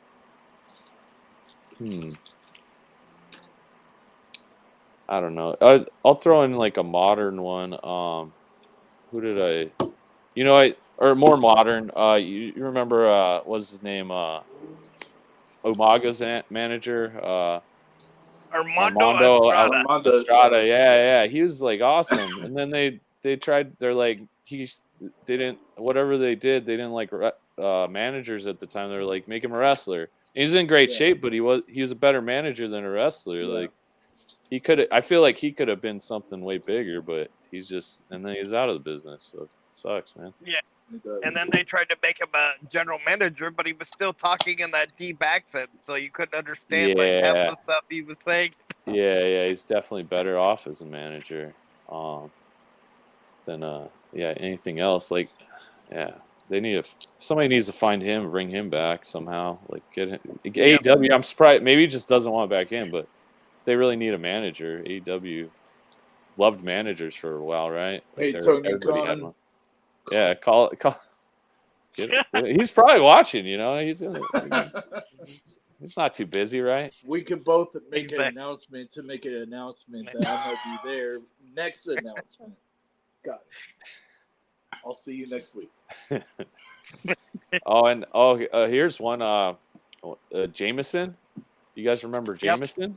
I don't know. I'll throw in like a modern one. Who did I? Or more modern. You remember? What's his name? Umaga's manager.
Armando
Estrada. Yeah. He was like awesome. And then they tried. They're like they didn't. Whatever they did, they didn't like managers at the time. They were like make him a wrestler. He's in great shape, but he was a better manager than a wrestler.
Yeah.
Like. I feel like he could have been something way bigger, but and then he's out of the business, so it sucks, man.
Yeah. And then they tried to make him a general manager, but he was still talking in that deep accent, so you couldn't understand like half the stuff he was saying.
Yeah, he's definitely better off as a manager than anything else. Like, somebody needs to find him, bring him back somehow. Like get him. AEW, I'm surprised. Maybe he just doesn't want back in, but. They really need a manager. AEW loved managers for a while, right?
Hey, Tony Khan.
Yeah, call. He's probably watching. He's not too busy, right?
We could both make an announcement that I'm gonna be there. Next announcement. Got it. I'll see you next week.
Here's one. Jameson. You guys remember Jameson? Yep.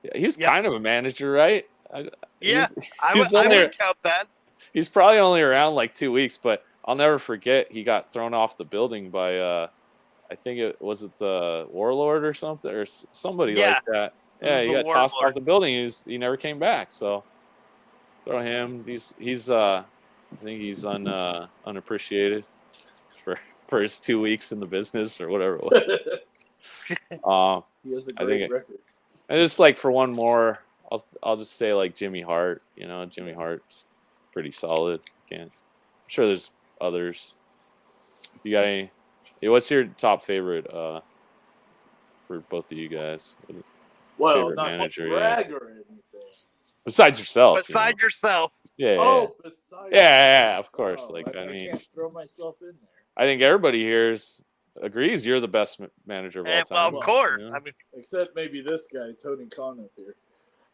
Yeah, he's kind of a manager, right?
I would count that.
He's probably only around like 2 weeks, but I'll never forget he got thrown off the building by I think it was the Warlord or something or somebody like that. Yeah, he got tossed off the building. He never came back. So throw him. He's I think he's unappreciated for his 2 weeks in the business or whatever it was.
He has a great record.
And just like for one more, I'll just say like Jimmy Hart. Jimmy Hart's pretty solid. I'm sure there's others. You got any? What's your top favorite for both of you guys?
Well,
favorite
not
manager,
to brag or anything.
Besides yourself.
Besides yourself.
Yeah.
Oh, besides.
Yeah, of course.
Oh,
I mean,
can't throw myself in there.
I think everybody here agrees you're the best manager of all time.
Well, of course. I mean,
except maybe this guy, Tony Khan up here.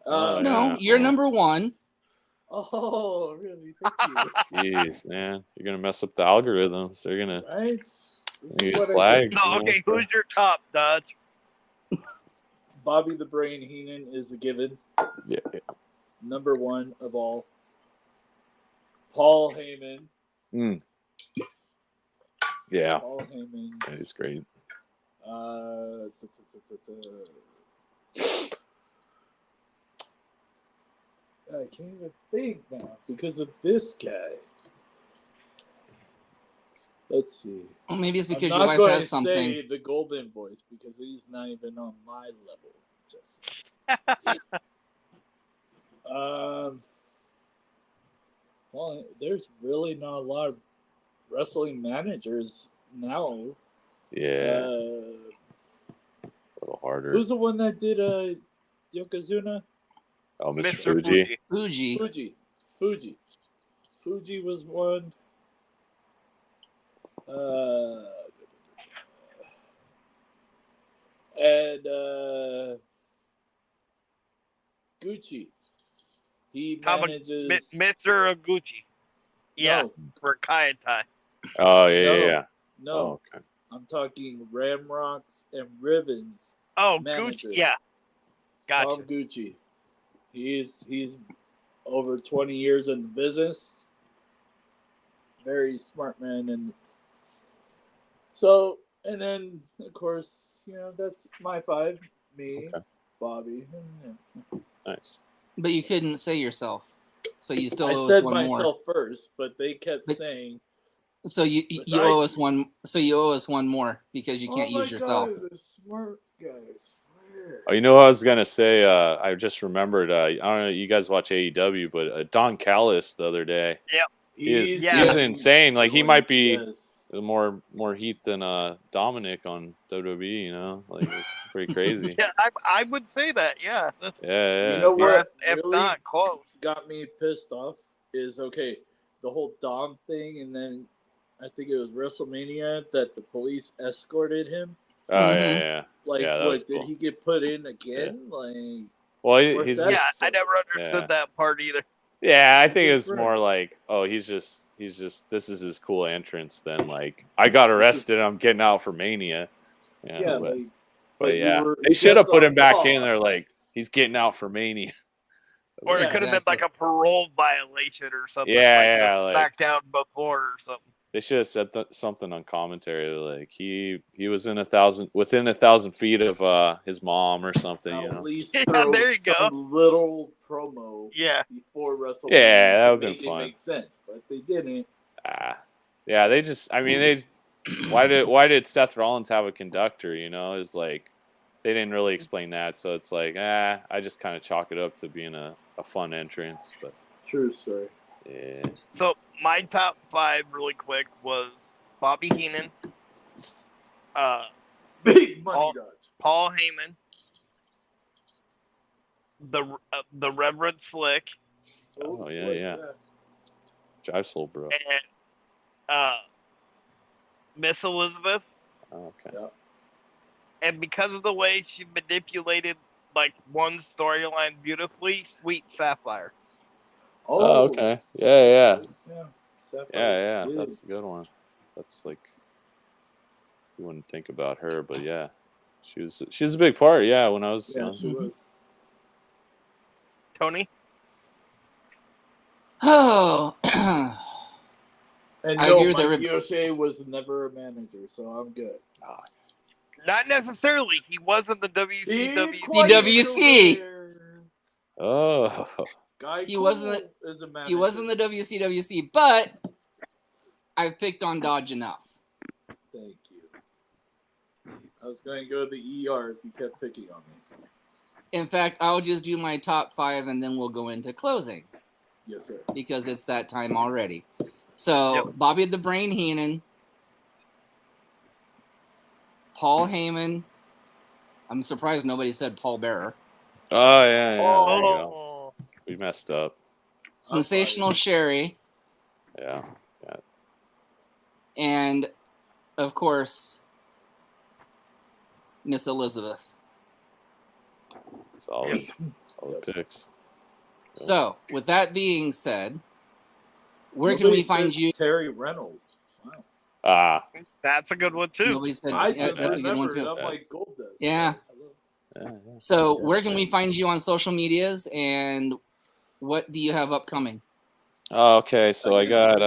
No, you're number 1.
Oh, really? Thank
you. Jeez, man. You're going to mess up the algorithms. They're going
to
get flags.
No, okay, who's your top, Dodge?
Bobby the Brain Heenan is a given.
Yeah.
Number one of all. Paul Heyman.
Yeah.
Paul Heyman.
That is great.
I can't even think now because of this guy. Let's see.
Well, maybe it's because
I'm
your
not
wife
going
has
to
something.
say the Golden Voice because he's not even on my level. Just well, there's really not a lot of wrestling managers now.
Yeah. A little harder.
Who's the one that did Yokozuna?
Oh, Mr. Fuji.
Fuji was one. And Gucci. He manages
Mr. Gucci. Yeah,
No.
for Kaientai.
Oh, yeah.
No.
Oh, okay.
I'm talking Ramrocks and Rivens.
Oh,
manager.
Gucci. Yeah. Gotcha.
Tom Gucci. He's over 20 years in the business. Very smart man. And so, and then, of course, that's my five. Me,
Okay.
Bobby.
Nice.
But you couldn't say yourself, so you still
I
owe
said
us one
myself
more.
first, but they kept saying.
So you owe us one. So you owe us one more because you can't use yourself.
God, the smart guys.
Oh, you know what I was gonna say? I just remembered. I don't know. You guys watch AEW, but Don Callis the other day.
Yep.
He's
Yes.
insane. Like he might be
Yes.
more heat than Dominic on WWE. You know, like it's pretty crazy.
Yeah, I would say that. Yeah.
Yeah.
You know what?
If
really
not close.
got me pissed off is the whole Dom thing, and then I think it was WrestleMania that the police escorted him.
Oh yeah.
Like,
Yeah, that
what
was
did
cool.
he get put in again? Like,
Well,
Or
he's
that's-
just.
I never understood
Yeah.
that part either.
Yeah, I think it's
Different.
more like, oh, he's just. This is his cool entrance. Than like, I got arrested. I'm getting out for Mania.
yeah,
but,
like,
but
you
yeah,
were
they should have
just
put
on
him back
Raw.
in there. Like, he's getting out for Mania.
Or
Yeah,
it could have
exactly.
been like a parole violation or something.
Yeah,
like
like-
the SmackDown before or something.
They should have said something on commentary, like he was within 1,000 feet of his mom or something. You
At
know?
least
Yeah,
throw
there you
some little promo
Yeah.
before WrestleMania.
Yeah, that
to
would've been
make it
fun.
make sense, but they didn't.
Yeah, they just. I mean, they. Why did Seth Rollins have a conductor? You know, is like they didn't really explain that, so it's like, I just kind of chalk it up to being a fun entrance, but
True story.
yeah.
So my top 5 really quick was Bobby Heenan,
Big money dodge.
Paul Heyman, the Reverend Slick,
Oh, yeah,
slick,
yeah. Jive Soul, bro.
and Miss Elizabeth.
Oh, okay.
Yeah.
And because of the way she manipulated like one storyline beautifully, Sweet Sapphire.
Oh, okay. Yeah.
Yeah. Sapphire.
Yeah.
Really.
That's a good one. That's like you wouldn't think about her, but yeah, she's a big part. Yeah, when I was
Yeah,
young.
she was.
Tony.
Oh,
And
I
no,
agree with
Mikey
every-
O'Shea was never a manager, so I'm good.
Not necessarily. He was in the WCW.
quiet
DWC.
over there.
Oh,
Guy
He
Cool
wasn't
is a manager.
he was in the WCWC, but I picked on Dodge enough.
Thank you. I was going to go to the ER if you kept picking on me.
In fact, I'll just do my top 5 and then we'll go into closing
Yes, sir.
because it's that time already. So
Yep.
Bobby the Brain Heenan, Paul Heyman. I'm surprised nobody said Paul Bearer.
oh yeah. There you go.
Oh,
We messed up.
Sensational Sherry,
Yeah.
and of course, Miss Elizabeth.
Solid picks.
So, with that being said, where can we
Nobody
find
said
you?
Terry Reynolds. Wow.
that's a good one too.
Nobody said
I
yeah,
just
that's a good one
remembered.
too.
I'm like Gold Dust.
Yeah.
Hello.
So where can we find you on social medias, and what do you have upcoming?
Okay, so I got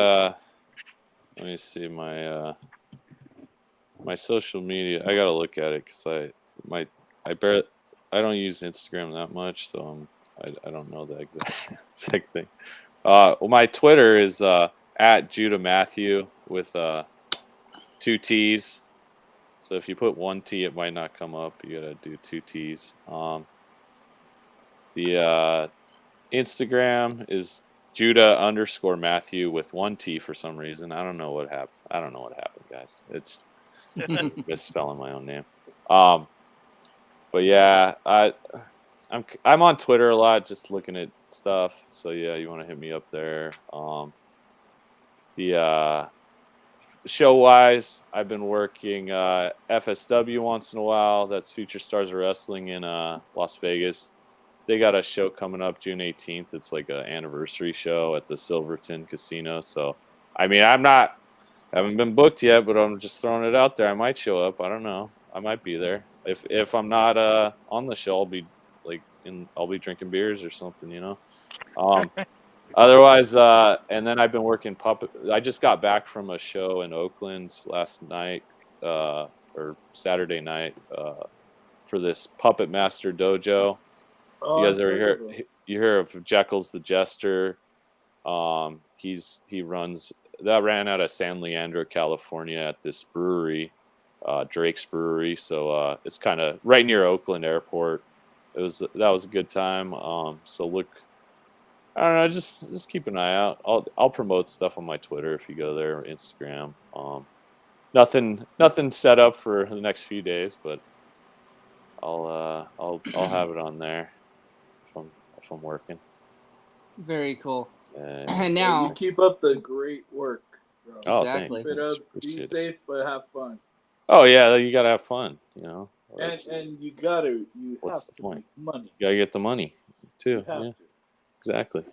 let me see my my social media. I gotta look at it because I don't use Instagram that much, so I don't know the exact thing. Well, my Twitter is at Judah Mathew with 2 T's. So if you put 1 T, it might not come up. You gotta do 2 T's. The Instagram is Judah_Mathew with 1 T for some reason. I don't know what happened, guys. It's misspelling my own name. But yeah, I'm on Twitter a lot, just looking at stuff. So yeah, you want to hit me up there. The show wise, I've been working FSW once in a while. That's Future Stars of Wrestling in Las Vegas. They got a show coming up June 18th. It's like an anniversary show at the Silverton Casino. So, I mean, haven't been booked yet, but I'm just throwing it out there. I might show up. I don't know. I might be there. If I'm not on the show, I'll be drinking beers or something, you know. Otherwise, and then I've been working puppet. I just got back from a show in Oakland last night or Saturday night for this Puppet Master Dojo. You guys ever hear of Jekyll's the Jester? He ran out of San Leandro, California, at this brewery, Drake's Brewery. So it's kind of right near Oakland Airport. That was a good time. So look. I don't know. Just keep an eye out. I'll promote stuff on my Twitter if you go there, or Instagram. Nothing set up for the next few days, but I'll have it on there if I'm working.
Very cool. And now
you keep up the great work, bro.
Oh,
exactly.
Keep it up. Be safe, but have fun.
Oh yeah, you gotta have fun. You know.
And you have to make money.
You gotta get the money too.
You have to.
Exactly.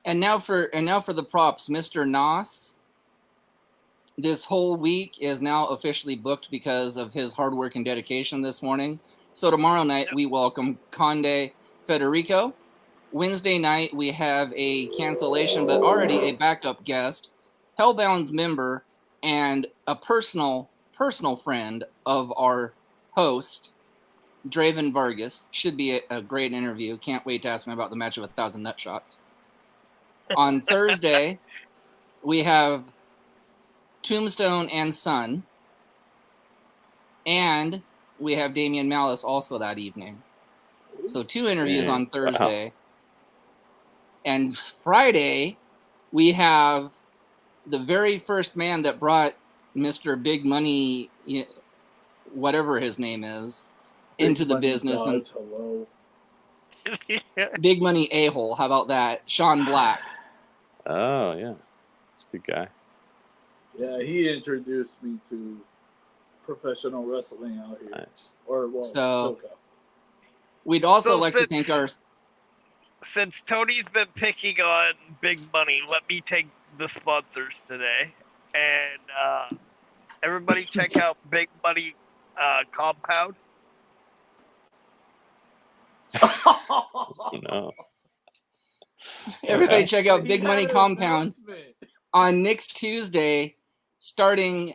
And now for the props, Mr. Nos. This whole week is now officially booked because of his hard work and dedication this morning. So tomorrow night we welcome Conde Federico. Wednesday night we have a cancellation, but already a backup guest, Hellbound member, and a personal friend of our host, Draven Vargas. Should be a great interview. Can't wait to ask him about the match of 1,000 nut shots. On Thursday, we have Tombstone and Son. And we have Damian Malice also that evening. So 2 interviews on Thursday. Wow. And Friday, we have the very first man that brought Mr. Big Money, whatever his name is, into the business. And Big Money A-hole. How about that? Sean Black.
Oh, yeah. That's a good guy.
Yeah, he introduced me to professional wrestling out here.
Nice.
So we'd also like to thank our...
Since Tony's been picking on Big Money, let me take the sponsors today. And everybody check out Big Money Compound.
No.
Everybody check out Big Money Compound on next Tuesday. Starting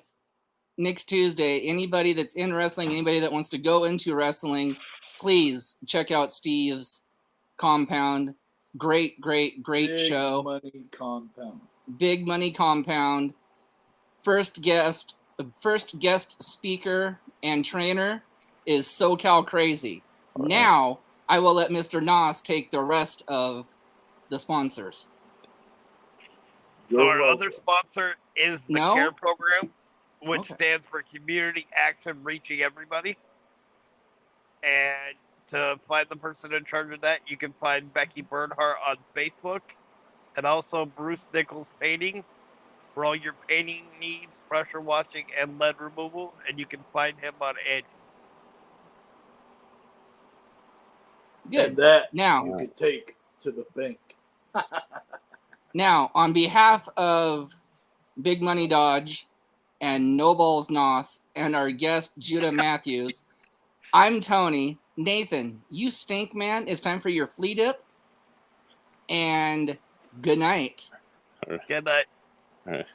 next Tuesday, anybody that's in wrestling, anybody that wants to go into wrestling, please check out Steve's Compound. Great show. Big Money Compound. First guest speaker and trainer is SoCal Crazy. Now I will let Mr. Nos take the rest of the sponsors.
So our other sponsor is the CARE program, which stands for Community Action Reaching Everybody. And to find the person in charge of that, you can find Becky Bernhardt on Facebook, and also Bruce Nichols Painting for all your painting needs, pressure washing, and lead removal. And you can find him on Edge.
Good.
And that
now
you can take to the bank.
Now, on behalf of Big Money Dodge and No Balls Nos and our guest Judah Matthews, I'm Tony. Nathan, you stink, man. It's time for your flea dip. And good night.
Good night.
All right.